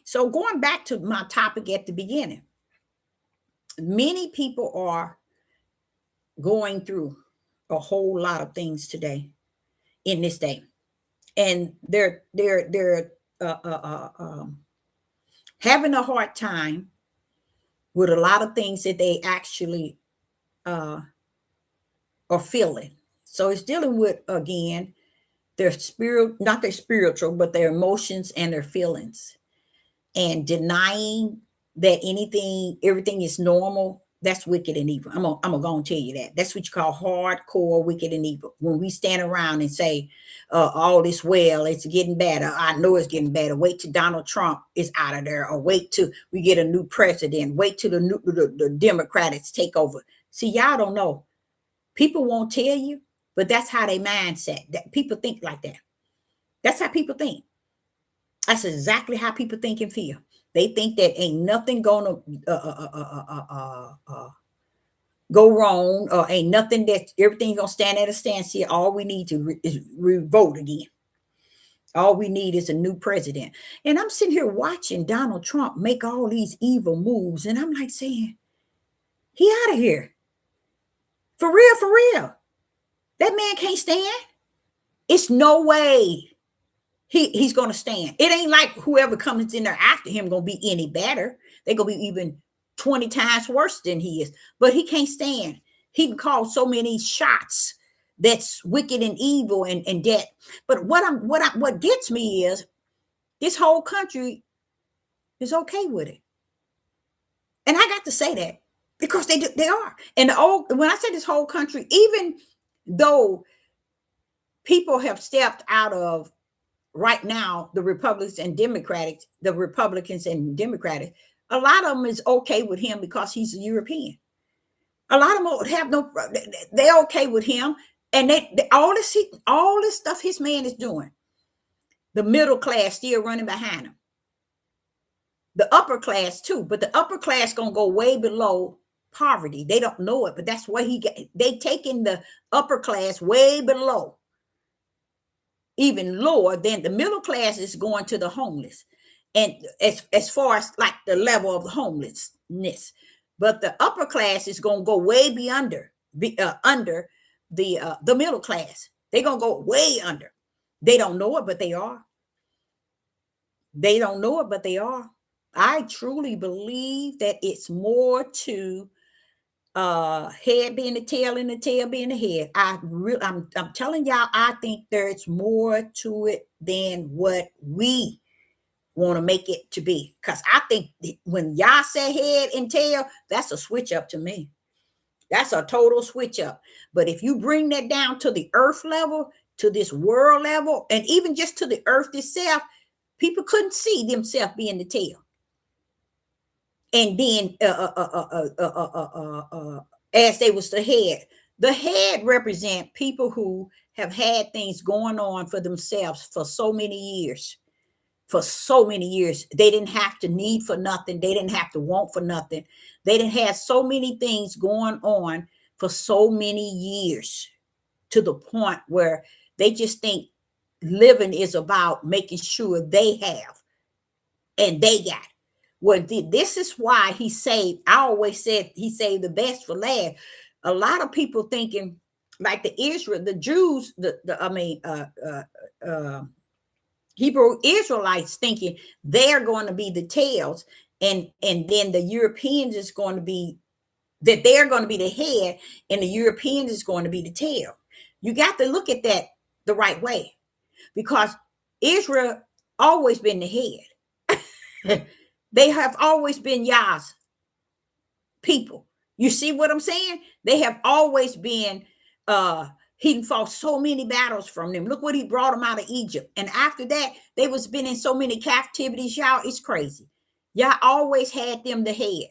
So going back to my topic at the beginning, many people are going through a whole lot of things today in this day. And they're having a hard time with a lot of things that they actually are feeling. So it's dealing with, again, their spirit, not their spiritual, but their emotions and their feelings, and denying that everything is normal. That's wicked and evil. I'm gonna go and tell you that. That's what you call hardcore wicked and evil. When we stand around and say, all this well, it's getting better. I know it's getting better. Wait till Donald Trump is out of there, or wait till we get a new president. Wait till the Democrats take over. See, y'all don't know. People won't tell you, but that's how they mindset. That people think like that. That's how people think. That's exactly how people think and feel. They think that ain't nothing gonna go wrong, or ain't nothing, that everything gonna stand at a standstill. All we need is revolt again. All we need is a new president. And I'm sitting here watching Donald Trump make all these evil moves, and I'm like saying, he out of here. For real, for real. That man can't stand. It's no way he's going to stand. It ain't like whoever comes in there after him going to be any better. They're going to be even 20 times worse than he is. But he can't stand. He can call so many shots that's wicked and evil and debt. But what gets me is this whole country is okay with it. And I got to say that because they are. And when I say this whole country, even though people have stepped out of right now, the Republicans and Democrats, a lot of them is okay with him because he's a European. A lot of them have they're okay with him. And all this stuff his man is doing, the middle class still running behind him. The upper class too, but the upper class gonna go way below poverty. They don't know it, but that's why they taking the upper class way below, even lower than the middle class is going to the homeless. And as far as like the level of homelessness, but the upper class is going to go way under the middle class. They're going to go way under. They don't know it, but they are. They don't know it, but they are. I truly believe that it's more to head being the tail and the tail being the head. I'm telling y'all, I think there's more to it than what we want to make it to be. Because I think when y'all say head and tail, that's a switch up to me. That's a total switch up. But if you bring that down to the earth level, to this world level, and even just to the earth itself, people couldn't see themselves being the tail. And then as they was the head represent people who have had things going on for themselves for so many years. They didn't have to need for nothing. They didn't have to want for nothing. They didn't have so many things going on for so many years, to the point where they just think living is about making sure they have and they got. Well, this is why he saved. I always said he saved the best for last. A lot of people thinking like the Jews, Hebrew Israelites thinking they're going to be the tails, and then the Europeans is going to be that they're going to be the head, and the Europeans is going to be the tail. You got to look at that the right way, because Israel always been the head. They have always been Yah's people. You see what I'm saying? They have always been, he fought so many battles from them. Look what he brought them out of Egypt. And after that, they was been in so many captivities, y'all. It's crazy. Yah always had them the head.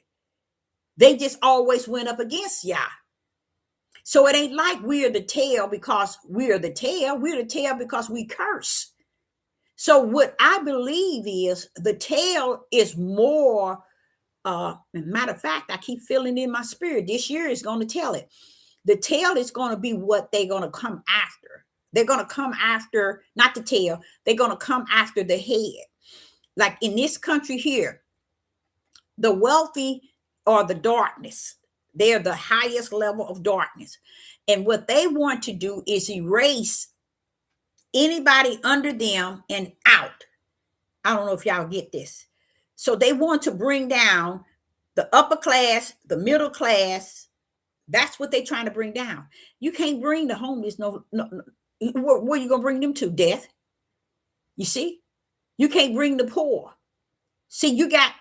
They just always went up against Yah. So it ain't like we're the tail because we're the tail. We're the tail because we curse. So what I believe is the tail is more, matter of fact, I keep feeling in my spirit, this year is going to tell it. The tail is going to be what they're going to come after. They're going to come after, not the tail, they're going to come after the head. Like in this country here, the wealthy are the darkness. They're the highest level of darkness. And what they want to do is erase anybody under them and out. I don't know if y'all get this. So they want to bring down the upper class, the middle class. That's what they're trying to bring down. You can't bring the homeless. No. Where are you going to bring them to? Death. You see? You can't bring the poor. See, you got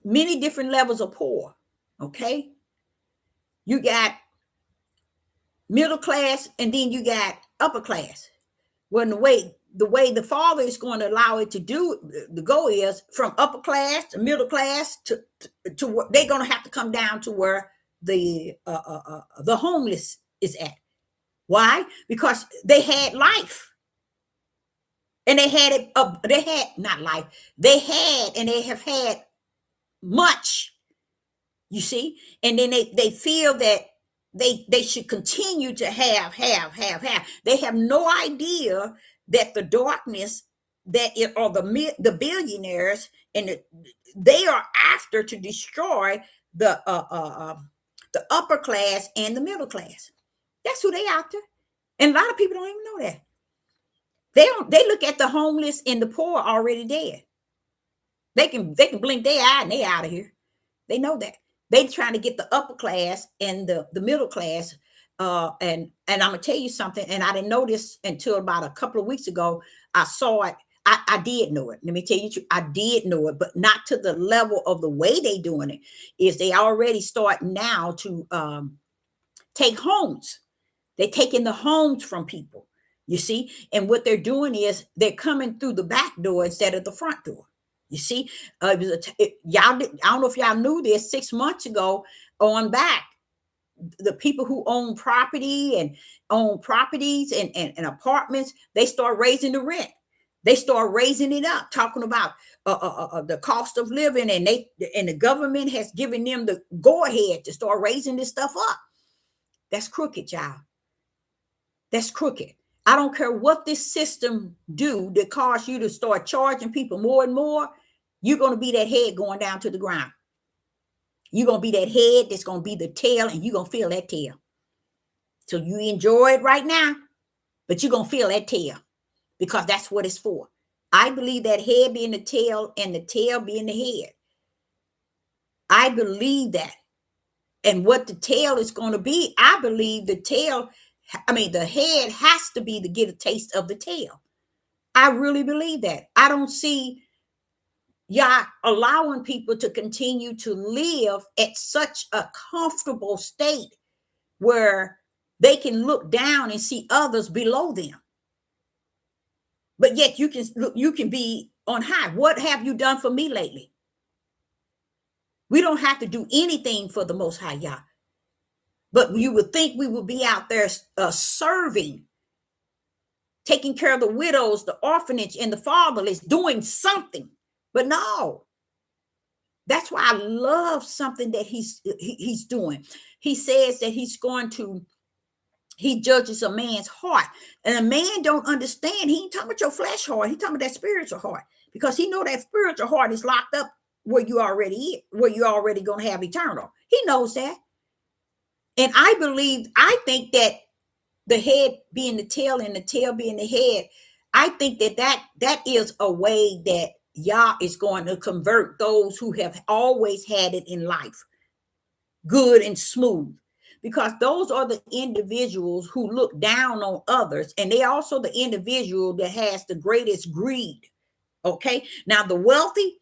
many different levels of poor. Okay? You got middle class, and then you got upper class. Well, the way the Father is going to allow it to go is from upper class to middle class to where they're going to have to come down to where the homeless is at. Why? Because they had life, and they had it. They had not life. They had, and they have had much. You see, and then they feel that they should continue to have. They have no idea that the darkness or the billionaires they are after to destroy the upper class and the middle class. That's who they after, and a lot of people don't even know that. They look at the homeless and the poor already dead. They can blink their eye and they out of here. They know that. They trying to get the upper class and the middle class. And I'm gonna tell you something, and I didn't know this until about a couple of weeks ago. I saw it. I did know it. Let me tell you, I did know it, but not to the level of the way they doing it. Is they already start now to take homes. They're taking the homes from people. You see, and what they're doing is they're coming through the back door instead of the front door. You see, y'all. I don't know if y'all knew this. 6 months ago, on back, the people who own properties and apartments, they start raising the rent. They start raising it up, talking about the cost of living, and the government has given them the go ahead to start raising this stuff up. That's crooked, y'all. That's crooked. I don't care what this system do that cause you to start charging people more and more. You're going to be that head going down to the ground. You're going to be that head that's going to be the tail, and you're going to feel that tail. So you enjoy it right now, but you're going to feel that tail because that's what it's for. I believe that head being the tail and the tail being the head. I believe that. And what the tail is going to be, I believe the head has to be to get a taste of the tail. I really believe that. I don't see y'all allowing people to continue to live at such a comfortable state where they can look down and see others below them. But yet you can be on high. What have you done for me lately? We don't have to do anything for the Most High, y'all. But you would think we would be out there serving, taking care of the widows, the orphanage, and the fatherless, doing something. But no. That's why I love something that he's doing. He says that he judges a man's heart. And a man don't understand. He ain't talking about your flesh heart. He talking about that spiritual heart. Because he know that spiritual heart is locked up where you already going to have eternal. He knows that. And I think that the head being the tail and the tail being the head, I think that is a way that Yah is going to convert those who have always had it in life, good and smooth, because those are the individuals who look down on others, and they also the individual that has the greatest greed. Okay, now the wealthy,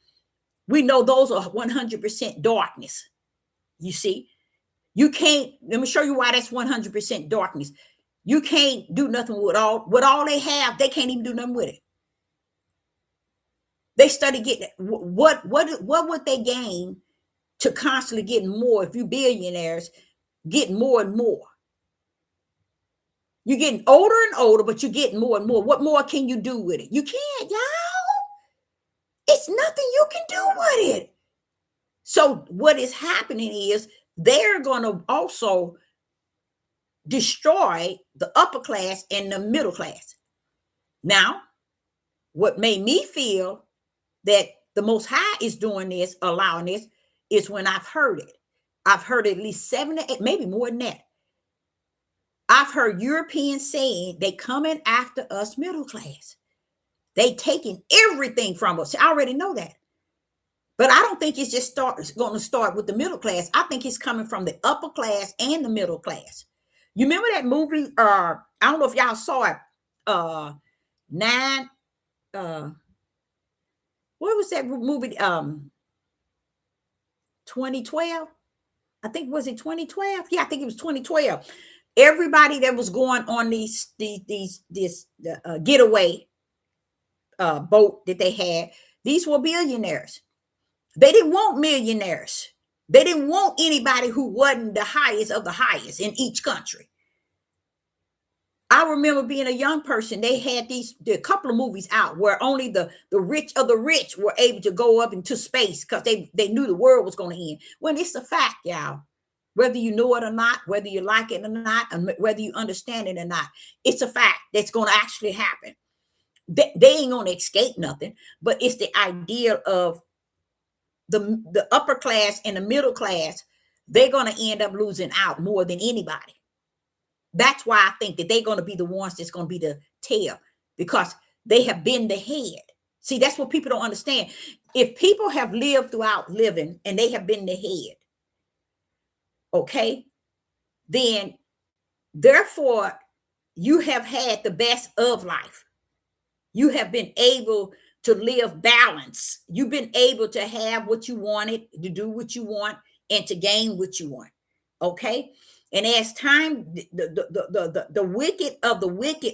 we know those are 100% darkness. You see, you can't. Let me show you why that's 100% darkness. You can't do nothing with all they have. They can't even do nothing with it. They started getting what would they gain to constantly getting more? If you billionaires getting more and more, you're getting older and older, but you're getting more and more. What more can you do with it? You can't, y'all. It's nothing you can do with it. So what is happening is they're going to also destroy the upper class and the middle class. Now, what made me feel that the Most High is doing this, allowing this, is when I've heard it. I've heard at least 7 to 8, maybe more than that. I've heard Europeans saying they coming after us middle class. They taking everything from us. I already know that. But I don't think it's just going to start with the middle class. I think it's coming from the upper class and the middle class. You remember that movie? I don't know if y'all saw it. What was that movie? 2012. I think, was it 2012? Yeah, I think it was 2012. Everybody that was going on this getaway boat that they had, these were billionaires. They didn't want millionaires. They didn't want anybody who wasn't the highest of the highest in each country. I remember being a young person, they had a couple of movies out where only the rich of the rich were able to go up into space because they knew the world was going to end. When it's a fact, y'all, whether you know it or not, whether you like it or not, and whether you understand it or not, it's a fact that's going to actually happen. They ain't going to escape nothing, but it's the idea of the upper class and the middle class. They're going to end up losing out more than anybody. That's why I think that they're going to be the ones that's going to be the tail, because they have been the head. See, that's what people don't understand. If people have lived throughout living and they have been the head, okay, then therefore you have had the best of life. You have been able to live balance. You've been able to have what you wanted, to do what you want, and to gain what you want. Okay. And as time, the wicked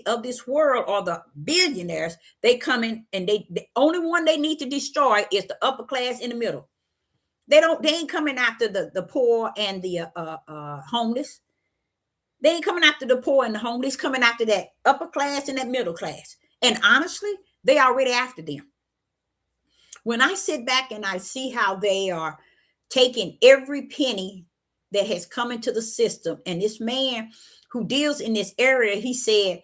of this world, or the billionaires, they come in, and the only one they need to destroy is the upper class in the middle. They ain't coming after the poor and the homeless. They ain't coming after the poor and the homeless, coming after that upper class and that middle class. And honestly, they already after them. When I sit back and I see how they are taking every penny that has come into the system, and this man who deals in this area, he said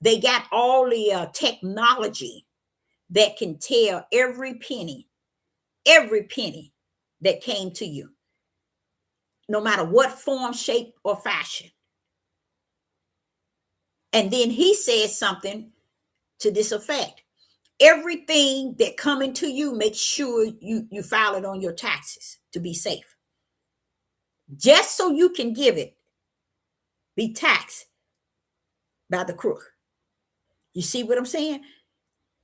they got all the technology that can tell every penny that came to you, no matter what form, shape, or fashion. And then he says something to this effect: everything that coming to you, make sure you file it on your taxes to be safe. Just so you can give it, be taxed by the crook. You see what I'm saying?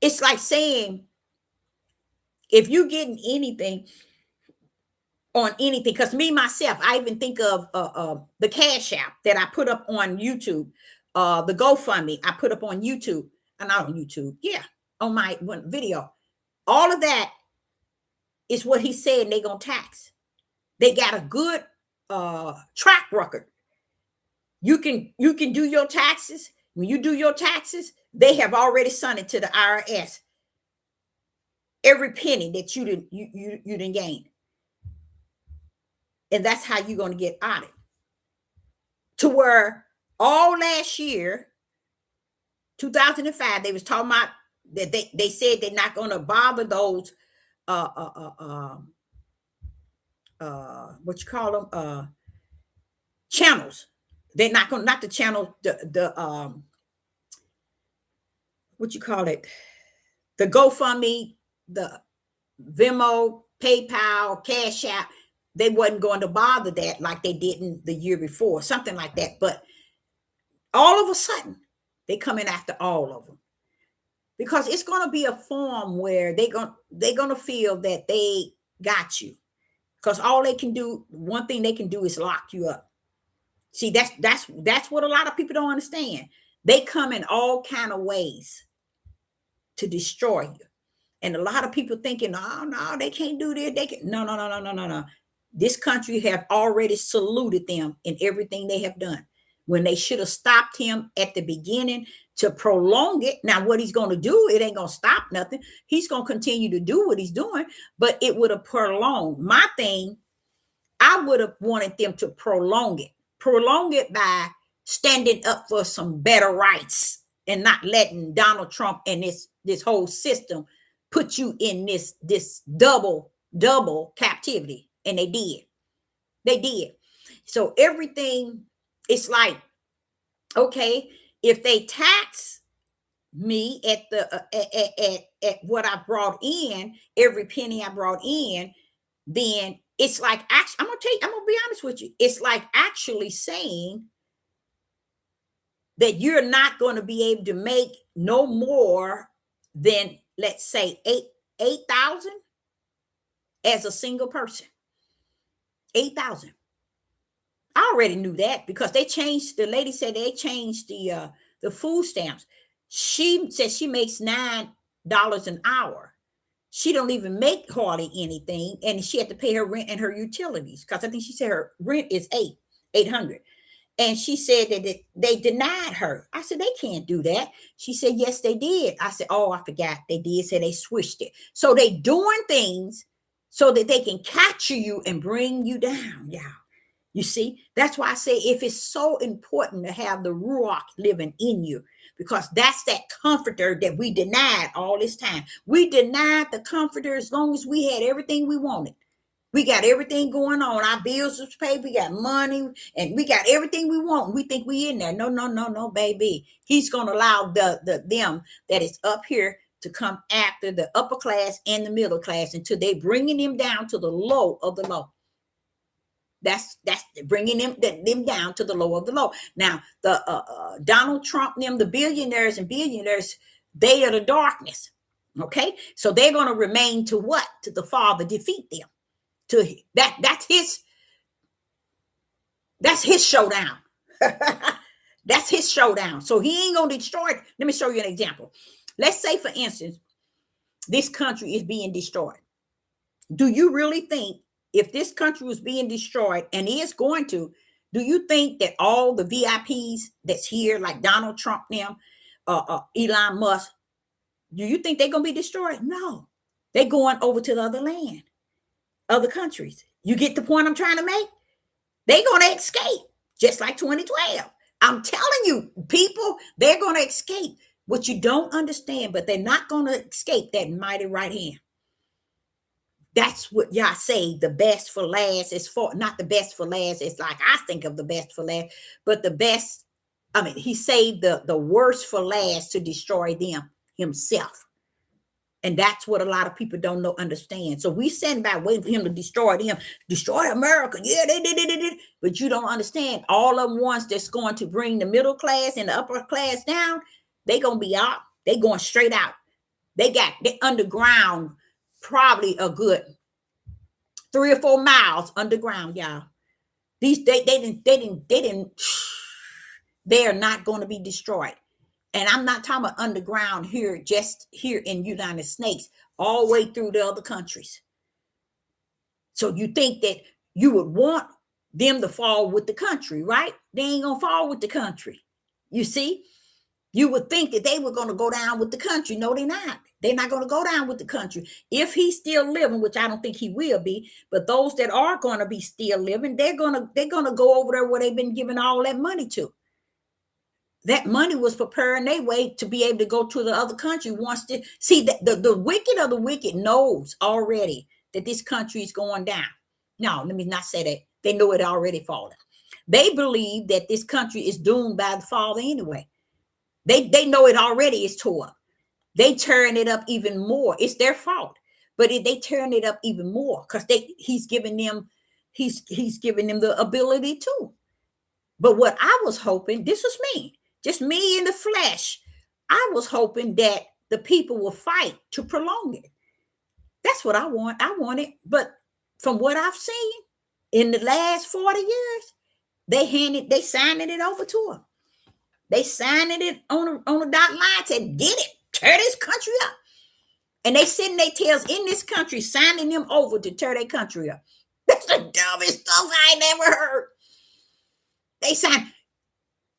It's like saying, if you're getting anything on anything, because me, myself, I even think of the Cash App that I put up on YouTube, the GoFundMe I put up on YouTube, and not on YouTube, yeah, on my video. All of that is what he said they're going to tax. They got a good track record. You can do your taxes. When you do your taxes, they have already sent it to the IRS. Every penny that you didn't gain. And that's how you're going to get audited. To where all last year, 2005, they was talking about that they said they're not going to bother those what you call them, channels. They're not going, not the channel, the what you call it, the GoFundMe, the Venmo, PayPal, Cash App. They wasn't going to bother that like they didn't the year before, something like that. But all of a sudden, they coming after all of them, because it's going to be a form where they're going to feel that they got you, because all they can do, one thing they can do is lock you up. See, that's what a lot of people don't understand. They come in all kind of ways to destroy you. And a lot of people thinking, oh, no, they can't do this. They can. No. This country have already saluted them in everything they have done, when they should have stopped him at the beginning to prolong it. Now, what he's going to do, it ain't going to stop nothing. He's going to continue to do what he's doing, but it would have prolonged. My thing, I would have wanted them to prolong it by standing up for some better rights and not letting Donald Trump and this whole system put you in this double captivity. And they did. So everything, it's like, okay, if they tax me at the at what I brought in, every penny I brought in, then it's like, I'm gonna be honest with you, it's like actually saying that you're not going to be able to make no more than, let's say, 8,000 as a single person. 8,000. I already knew that because they changed. The lady said they changed the food stamps. She said she makes $9 an hour. She don't even make hardly anything, and she had to pay her rent and her utilities because I think she said her rent is $800. And she said that they denied her. I said, they can't do that. She said, yes, they did. I said, oh, I forgot. They did say they switched it. So they doing things so that they can capture you and bring you down, y'all. You see, that's why I say if it's so important to have the Ruach living in you, because that's that comforter that we denied all this time. We denied the comforter as long as we had everything we wanted. We got everything going on. Our bills was paid. We got money and we got everything we want. We think we in there. No, baby. He's going to allow them that is up here to come after the upper class and the middle class until they bringing them down to the low of the low. That's bringing them down to the low of the low. Now, the Donald Trump, them, the billionaires and billionaires, they are the darkness. Okay, so they're going to remain to what? To the Father defeat them. To that's his showdown. That's his showdown. So he ain't gonna destroy it. Let me show you an example. Let's say, for instance, this country is being destroyed. Do you really think if this country was being destroyed and is going to, do you think that all the VIPs that's here, like Donald Trump, them, Elon Musk, do you think they're gonna be destroyed? No, they're going over to the other land. Other countries. You get the point I'm trying to make? They're going to escape, just like 2012. I'm telling you, people, they're going to escape. What you don't understand, but they're not going to escape that mighty right hand. That's what y'all say the best for last is for. Not the best for last. It's like I think of the best for last, but the best, I mean, he saved the worst for last to destroy them himself. And that's what a lot of people don't understand. So we sitting back waiting for him to destroy America. Yeah, they did. But you don't understand. All of them ones that's going to bring the middle class and the upper class down, they going to be out. They going straight out. They underground, probably a good 3 or 4 miles underground, y'all. They are not going to be destroyed. And I'm not talking about underground here, just here in United States, all the way through the other countries. So you think that you would want them to fall with the country, right? They ain't going to fall with the country. You see, you would think that they were going to go down with the country. No, they're not. They're not going to go down with the country. If he's still living, which I don't think he will be, but those that are going to be still living, they're going to go over there where they've been giving all that money to. That money was preparing their way to be able to go to the other country once they see that the wicked of the wicked knows already that this country is going down. No, let me not say that. They know it already fallen. They believe that this country is doomed by the Father anyway. They know it already is tore up. They turn it up even more. It's their fault, but they turn it up even more because he's giving them the ability to. But what I was hoping, this was me. Just me in the flesh. I was hoping that the people will fight to prolong it. That's what I want. I want it. But from what I've seen in the last 40 years, they signing it over to them. They signing it on a dot line, said, get it, tear this country up. And they sitting their tails in this country, signing them over to tear their country up. That's the dumbest stuff I ain't ever heard. They signed.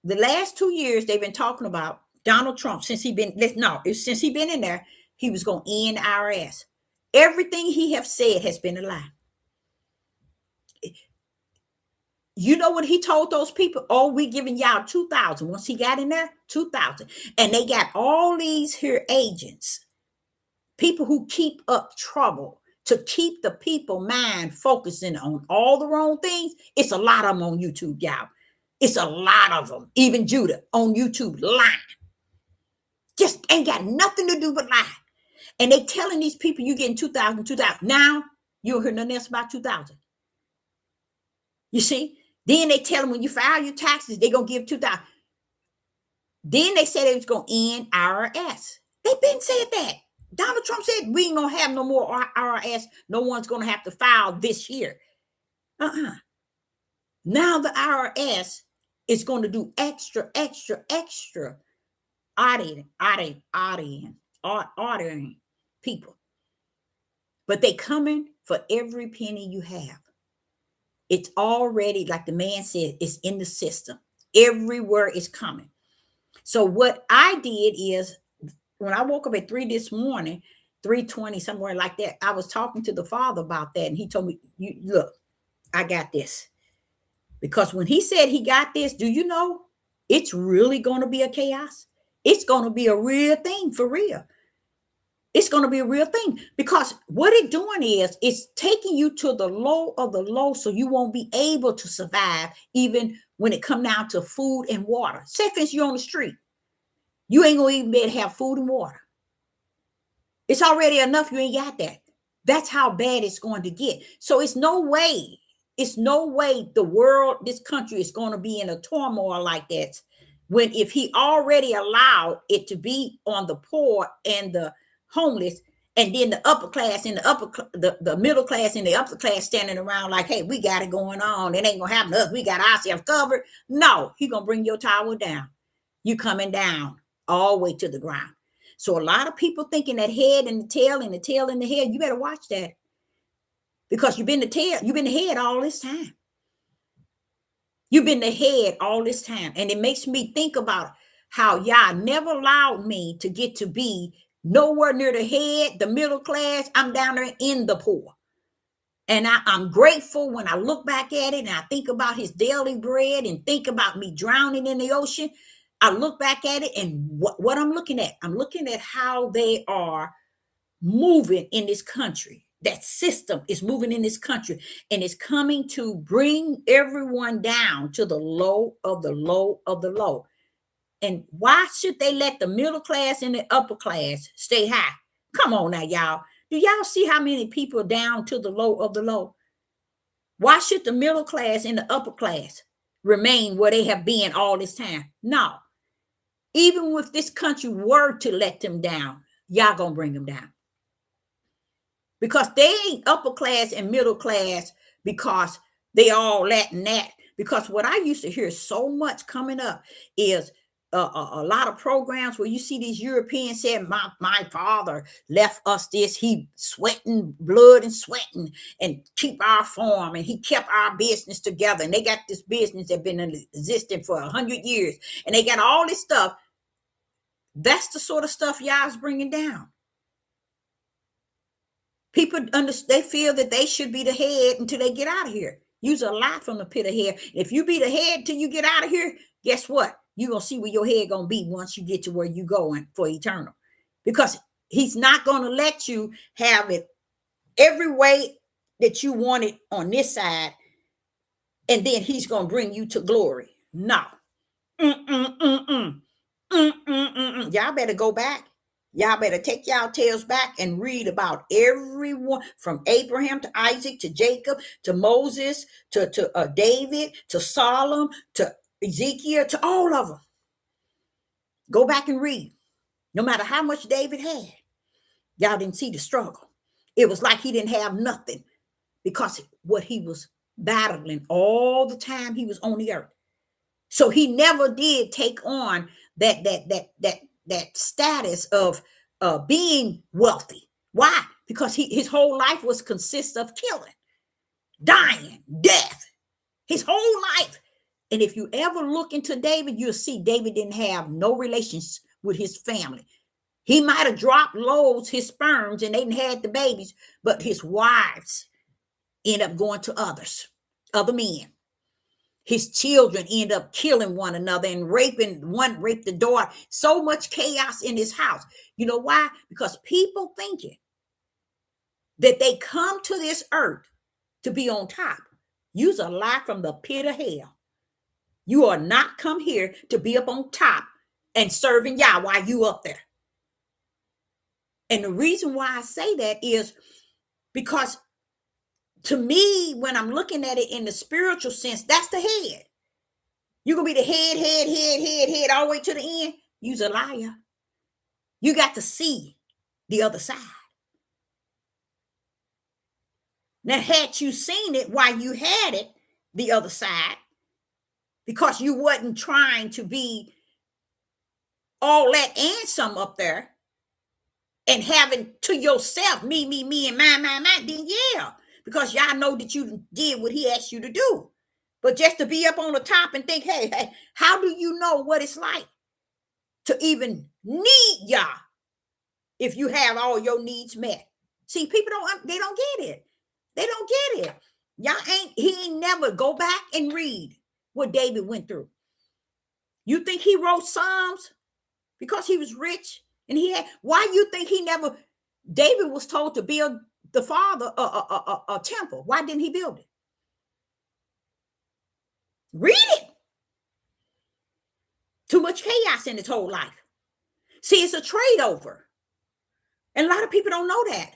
The last 2 years, they've been talking about Donald Trump since he been in there, he was going to end the IRS. Everything he have said has been a lie. You know what he told those people? Oh, we giving y'all 2,000. Once he got in there, 2,000. And they got all these here agents, people who keep up trouble to keep the people mind focusing on all the wrong things. It's a lot of them on YouTube, y'all. It's a lot of them. Even Judah on YouTube lying. Just ain't got nothing to do but lie. And they telling these people you getting 2,000, 2,000. Now you don't hear nothing else about 2,000. You see? Then they tell them when you file your taxes, they're going to give 2,000. Then they said it was going to end IRS. They've been said that. Donald Trump said we ain't going to have no more IRS. No one's going to have to file this year. Now the IRS is going to do extra auditing people. But they coming for every penny you have. It's already, like the man said, it's in the system. Everywhere is coming. So what I did is, when I woke up at 3 this morning, 3:20, somewhere like that, I was talking to the Father about that. And he told me, look, I got this. Because when he said he got this, do you know, it's really going to be a chaos. It's going to be a real thing, for real. It's going to be a real thing, because what it's doing is it's taking you to the low of the low, so you won't be able to survive even when it come down to food and water. Say, for instance, you're on the street. You ain't going to even be able to have food and water. It's already enough. You ain't got that. That's how bad it's going to get. So it's no way the world, this country is going to be in a turmoil like that, when if he already allowed it to be on the poor and the homeless, and then the upper class and the middle class and the upper class standing around like, hey, we got it going on. It ain't gonna happen to us. We got ourselves covered. No, he gonna bring your tower down. You coming down all the way to the ground. So a lot of people thinking that head and the tail and the tail and the head, you better watch that, because you've been the tail, you've been the head all this time. You've been the head all this time. And it makes me think about how y'all never allowed me to get to be nowhere near the head, the middle class. I'm down there in the poor. And I'm grateful when I look back at it and I think about his daily bread and think about me drowning in the ocean. I look back at it, and what I'm looking at how they are moving in this country. That system is moving in this country, and it's coming to bring everyone down to the low of the low of the low. And why should they let the middle class and the upper class stay high? Come on now, y'all. Do y'all see how many people down to the low of the low? Why should the middle class and the upper class remain where they have been all this time? No. Even if this country were to let them down, y'all gonna bring them down. Because they ain't upper class and middle class because they all that and that. Because what I used to hear so much coming up is a lot of programs where you see these Europeans saying, my father left us this, he sweating blood and sweating and keep our farm, and he kept our business together, and they got this business that been existing for 100 years, and they got all this stuff. That's the sort of stuff y'all's bringing down. People they feel that they should be the head until they get out of here. Use a lie from the pit of hell. If you be the head till you get out of here, guess what? You're going to see where your head going to be once you get to where you're going for eternal. Because he's not going to let you have it every way that you want it on this side, and then he's going to bring you to glory. No. Y'all better go back. Y'all better take y'all tails back and read about everyone from Abraham to Isaac to Jacob to Moses to David to Solomon to Ezekiel, to all of them. Go back and read. No matter how much David had, y'all didn't see the struggle. It was like he didn't have nothing, because what he was battling all the time he was on the earth. So he never did take on that status of being wealthy. Why? Because his whole life was consist of killing, dying, death. His whole life. And if you ever look into David, you'll see David didn't have no relations with his family. He might have dropped loads, his sperms, and they didn't had the babies, but his wives end up going to others, other men. His children end up killing one another and raping, one raped the daughter. So much chaos in his house. You know why? Because people thinking that they come to this earth to be on top. You's a lie from the pit of hell. You are not come here to be up on top and serving Yah while you up there. And the reason why I say that is because to me, when I'm looking at it in the spiritual sense, that's the head. You're going to be the head, all the way to the end. You's a liar. You got to see the other side. Now, had you seen it while you had it, the other side, because you wasn't trying to be all that and some up there and having to yourself, me, and mine, then yeah, because y'all know that you did what he asked you to do. But just to be up on the top and think, hey, how do you know what it's like to even need Yah if you have all your needs met? See, people don't get it. They don't get it. He ain't never go back and read what David went through. You think he wrote Psalms because he was rich and why you think David was told to build the father a temple. Why didn't he build it? Read it. Too much chaos in his whole life. See, it's a trade over. And a lot of people don't know that.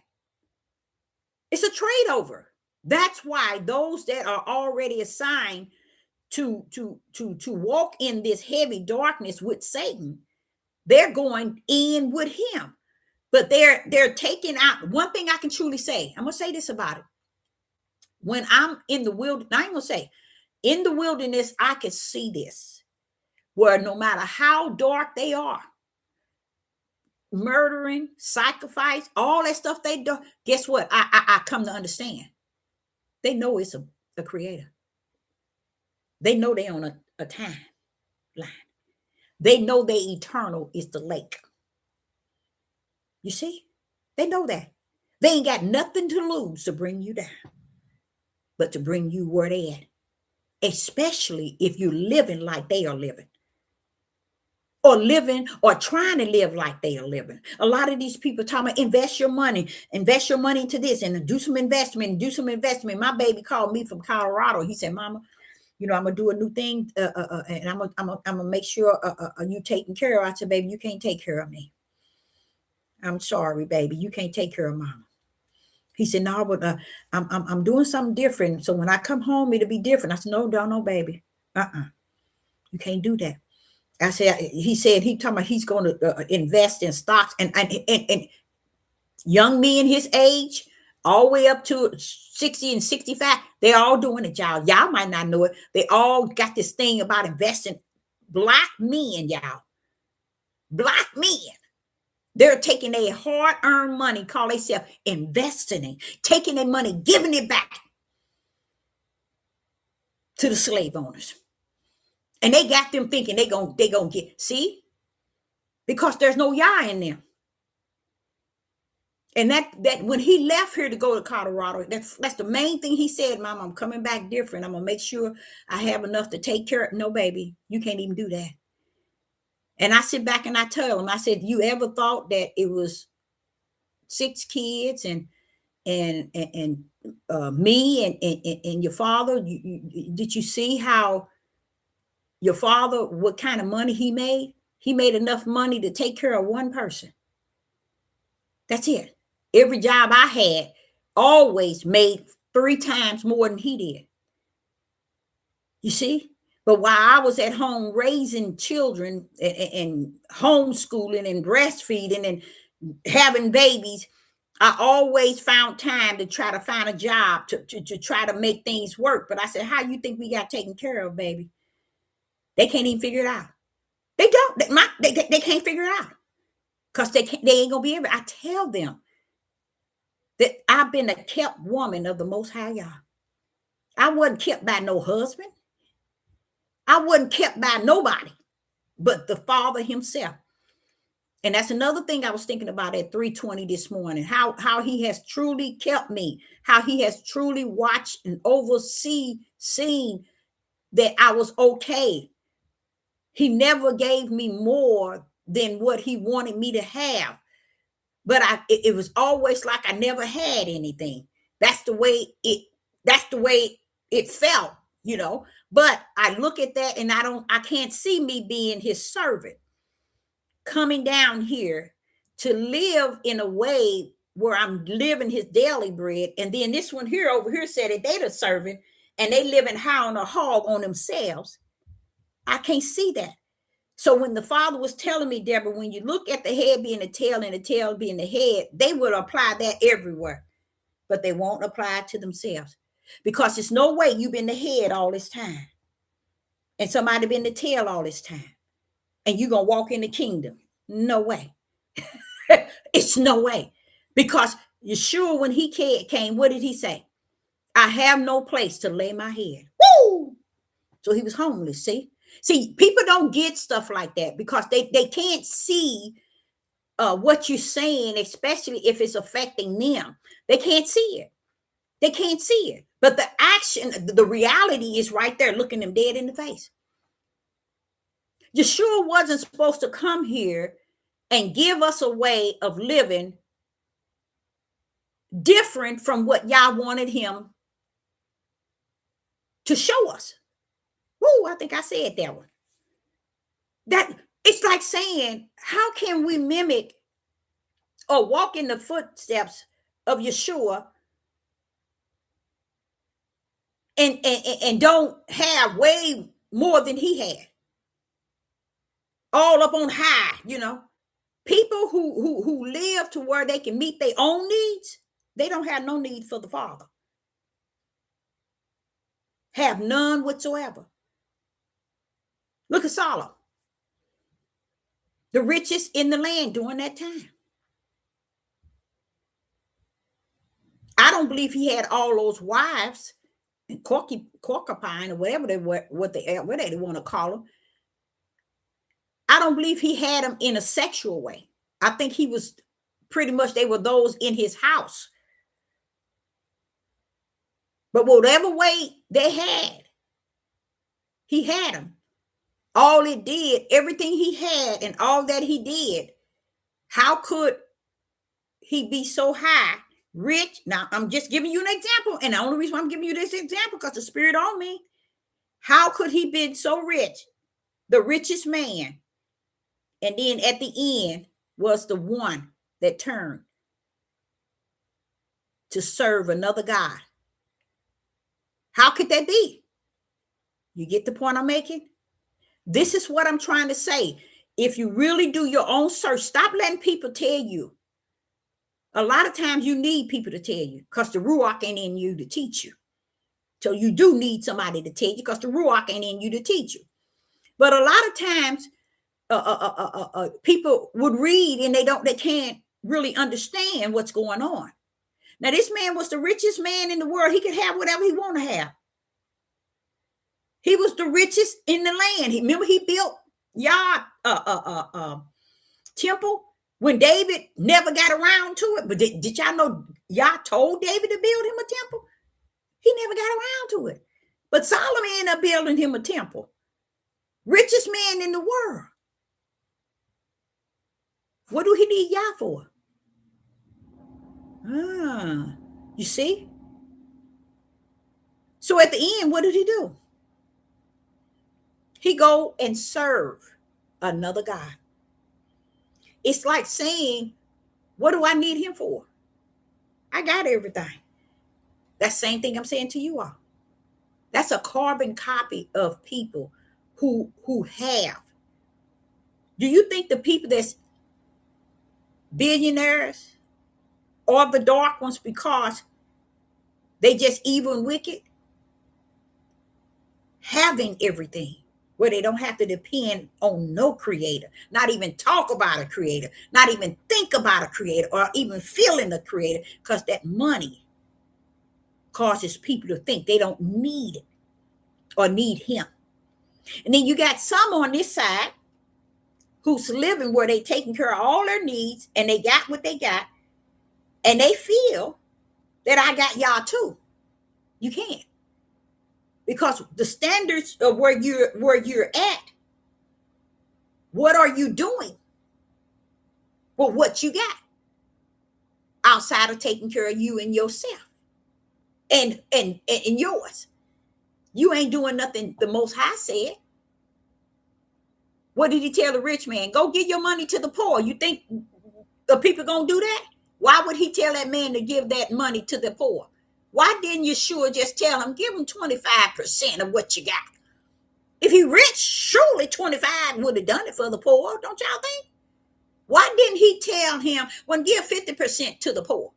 It's a trade over. That's why those that are already assigned to walk in this heavy darkness with Satan, they're going in with him. But they're taking out. One thing I can truly say, I'm going to say this about it. When I'm in the wilderness, I ain't going to say, in the wilderness, I can see this, where no matter how dark they are, murdering, sacrifice, all that stuff they do, guess what? I come to understand. They know it's a creator. They know they're on a timeline. They know their eternal is the lake. You see? They know that. They ain't got nothing to lose to bring you down, but to bring you where they at. Especially if you're living like they are living. Or living or trying to live like they are living. A lot of these people talking about invest your money into this and do some investment. My baby called me from Colorado. He said, Mama, I'm going to do a new thing and I'm going to make sure you taken care of. I said, baby, you can't take care of me. I'm sorry, baby. You can't take care of Mama. He said, no, but I'm doing something different. So when I come home, it'll be different. I said, no, baby. You can't do that. I said, he talking about he's going to invest in stocks and young men his age, all the way up to 60 and 65. They're all doing it, y'all. Y'all might not know it. They all got this thing about investing. Black men, y'all. Black men. They're taking their hard-earned money, call themselves investing, taking their money, giving it back to the slave owners. And they got them thinking they gonna get, see? Because there's no Yah in them. And that when he left here to go to Colorado, that's the main thing he said, Mom, I'm coming back different. I'm gonna make sure I have enough to take care of. No, baby, you can't even do that. And I sit back and I tell him, I said, you ever thought that it was 6 kids and me and your father? Did you see how your father, what kind of money he made? He made enough money to take care of one person. That's it. Every job I had always made 3 times more than he did. You see? But while I was at home raising children and homeschooling and breastfeeding and having babies, I always found time to try to find a job to try to make things work. But I said, how you think we got taken care of, baby? They can't even figure it out. They don't. They can't figure it out because they ain't gonna be able. I tell them that I've been a kept woman of the Most High Yah. I wasn't kept by no husband. I wasn't kept by nobody but the Father himself. And that's another thing I was thinking about at 3:20 this morning, how he has truly kept me, how he has truly watched and seen that I was okay. He never gave me more than what he wanted me to have. But it was always like I never had anything. That's the way it felt, you know. But I look at that and I can't see me being his servant, coming down here to live in a way where I'm living his daily bread. And then this one here over here said that they're the servant and they living high on a hog on themselves. I can't see that. So when the Father was telling me, Deborah, when you look at the head being the tail and the tail being the head, they would apply that everywhere, but they won't apply it to themselves, because there's no way you've been the head all this time and somebody been the tail all this time and you're going to walk in the kingdom. No way. It's no way. Because Yeshua, when he came, what did he say? I have no place to lay my head. Woo! So he was homeless, see? See, people don't get stuff like that because they can't see what you're saying, especially if it's affecting them. They can't see it. They can't see it. But the action, the reality is right there looking them dead in the face. Yeshua wasn't supposed to come here and give us a way of living different from what y'all wanted him to show us. Woo, I think I said that one. That it's like saying, how can we mimic or walk in the footsteps of Yeshua and don't have way more than he had? All up on high, you know. People who live to where they can meet their own needs, they don't have no need for the Father. Have none whatsoever. Look at Solomon, the richest in the land during that time. I don't believe he had all those wives and concubine or whatever they want to call them. I don't believe he had them in a sexual way. I think he was pretty much, they were those in his house. But whatever way they had, he had them. All it did, everything he had and all that he did, how could he be so high, rich? Now, I'm just giving you an example. And the only reason I'm giving you this example because the Spirit on me. How could he be so rich? The richest man. And then at the end was the one that turned to serve another God. How could that be? You get the point I'm making? This is what I'm trying to say. If you really do your own search, stop letting people tell you. A lot of times you need people to tell you because the Ruach ain't in you to teach you. So you do need somebody to tell you because the Ruach ain't in you to teach you. But a lot of times people would read and they can't really understand what's going on. Now, this man was the richest man in the world. He could have whatever he want to have. He was the richest in the land. Remember, he built Yah temple when David never got around to it. But did y'all know Yah told David to build him a temple? He never got around to it. But Solomon ended up building him a temple. Richest man in the world. What do he need Yah for? You see? So at the end, what did he do? He go and serve another God. It's like saying, what do I need him for? I got everything. That same thing I'm saying to you all. That's a carbon copy of people who have. Do you think the people that's billionaires are the dark ones because they just evil and wicked? Having everything where they don't have to depend on no creator, not even talk about a creator, not even think about a creator or even feeling a creator, because that money causes people to think they don't need it or need him. And then you got some on this side who's living where they taking care of all their needs and they got what they got and they feel that I got y'all too. You can't. because the standards of where you're at, what are you doing with what you got outside of taking care of you and yourself and yours? You ain't doing nothing the Most High said. What did he tell the rich man? Go give your money to the poor. You think the people gonna do that? Why would he tell that man to give that money to the poor? Why didn't Yeshua just tell him, give him 25% of what you got? If he rich, surely 25 would have done it for the poor, don't y'all think? Why didn't he tell him, well, give 50% to the poor?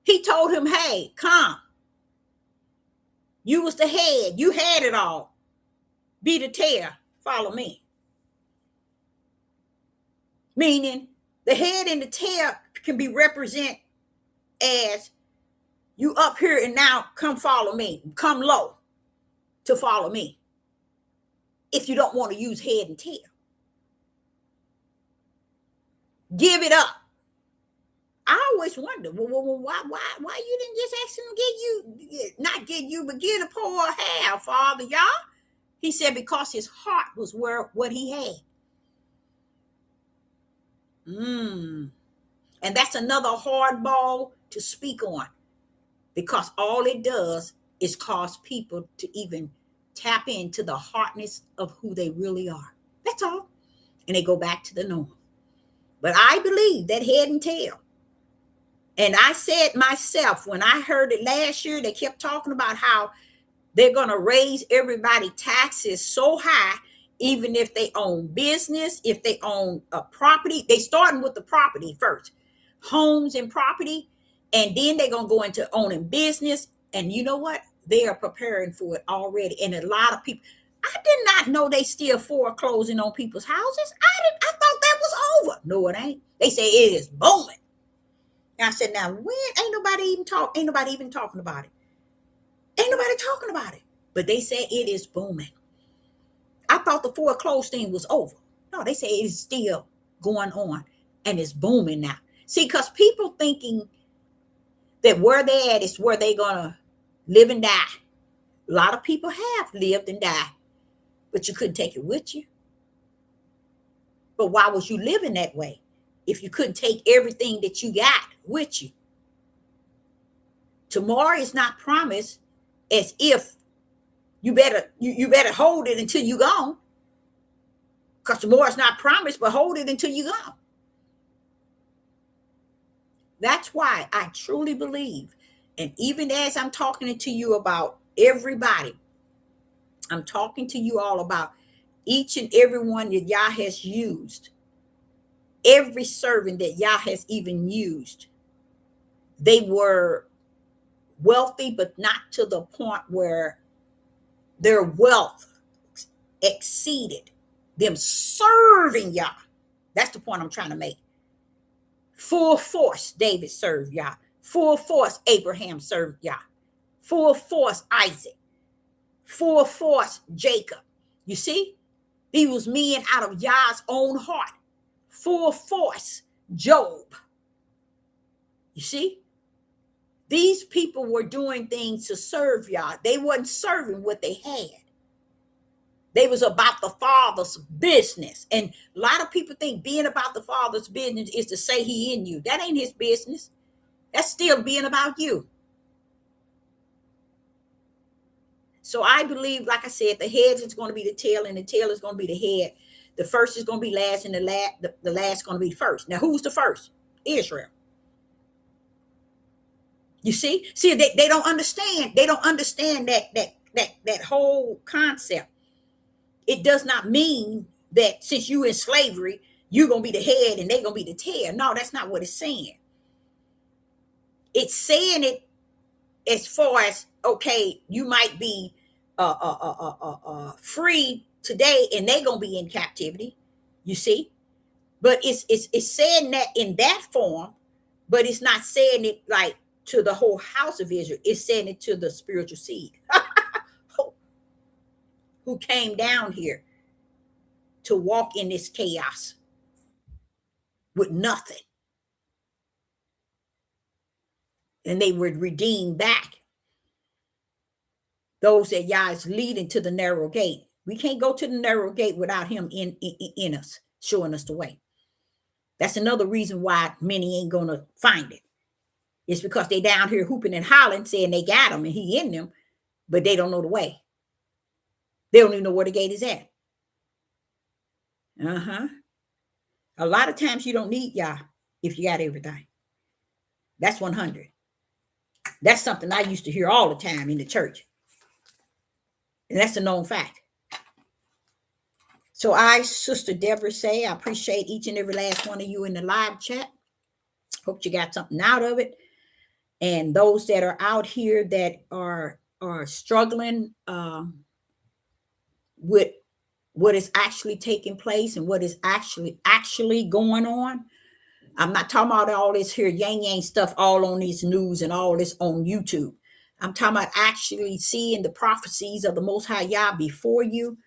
He told him, hey, come. You was the head. You had it all. Be the tail. Follow me. Meaning the head and the tail can be represented as you up here and now come follow me. Come low to follow me. If you don't want to use head and tail. Give it up. I always wonder, well, why you didn't just ask him to not get you, but get a poor half, Father, y'all? He said because his heart was what he had. And that's another hard ball to speak on, because all it does is cause people to even tap into the hardness of who they really are. That's all. And they go back to the norm. But I believe that head and tail. And I said myself, when I heard it last year, they kept talking about how they're going to raise everybody taxes so high, even if they own business, if they own a property. They starting with the property first, homes and property, and then they're going to go into owning business. And you know what? They are preparing for it already. And a lot of people, I did not know they still foreclosing on people's houses. I thought that was over. No, it ain't. They say it is booming. And I said, now when ain't nobody even talking about it. Ain't nobody talking about it. But they say it is booming. I thought the foreclosed thing was over. No, they say it is still going on and it's booming now. See, because people thinking that where they at is where they gonna live and die. A lot of people have lived and died, but you couldn't take it with you. But why was you living that way if you couldn't take everything that you got with you? Tomorrow is not promised, as if you better hold it until you gone. Because tomorrow is not promised, but hold it until you gone. That's why I truly believe, and even as I'm talking to you about everybody, I'm talking to you all about each and every one that Yah has used, every servant that Yah has even used. They were wealthy, but not to the point where their wealth exceeded them serving Yah. That's the point I'm trying to make. Full force, David served Yah. Full force, Abraham served Yah. Full force, Isaac. Full force, Jacob. You see? He was men out of Yah's own heart. Full force, Job. You see? These people were doing things to serve Yah. They wasn't serving what they had. They was about the Father's business. And a lot of people think being about the Father's business is to say he in you. That ain't his business. That's still being about you. So I believe, like I said, the head is going to be the tail, and the tail is going to be the head. The first is going to be last, and the last is going to be first. Now, who's the first? Israel. You see? See, they don't understand. They don't understand that whole concept. It does not mean that since you in slavery, you're going to be the head and they're going to be the tail. No, that's not what it's saying. It's saying it as far as, okay, you might be free today and they're going to be in captivity, you see? But it's saying that in that form, but it's not saying it like to the whole house of Israel. It's saying it to the spiritual seed who came down here to walk in this chaos with nothing. And they were redeemed back those that Yah is leading to the narrow gate. We can't go to the narrow gate without him in us, showing us the way. That's another reason why many ain't going to find it. It's because they down here hooping and hollering, saying they got him and he in them, but they don't know the way. They don't even know where the gate is at. A lot of times you don't need Yah if you got everything. That's 100. That's something I used to hear all the time in the church. And that's a known fact. So I, Sister Deborah, say I appreciate each and every last one of you in the live chat. Hope you got something out of it. And those that are out here that are struggling with what is actually taking place and what is actually going on. I'm not talking about all this here yang stuff all on this news and all this on YouTube. I'm talking about actually seeing the prophecies of the Most High Yah before you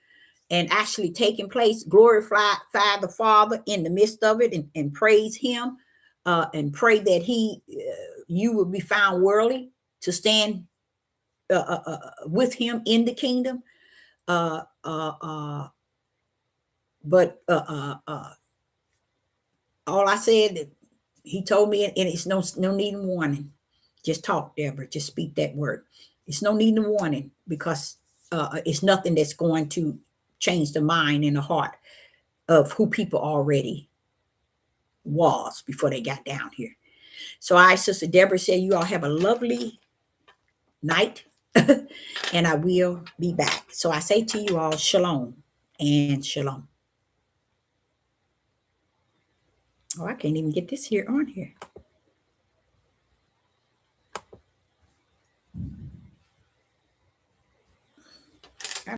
and actually taking place. Glorify the Father in the midst of it and praise him and pray that you will be found worthy to stand with him in the kingdom. But all I said that he told me, and it's no need in warning. Just talk, Deborah. Just speak that word. It's no need in warning because it's nothing that's going to change the mind and the heart of who people already was before they got down here. So I, Sister Deborah, say you all have a lovely night and I will be back. So I say to you all, shalom and shalom. Oh, I can't even get this here on here.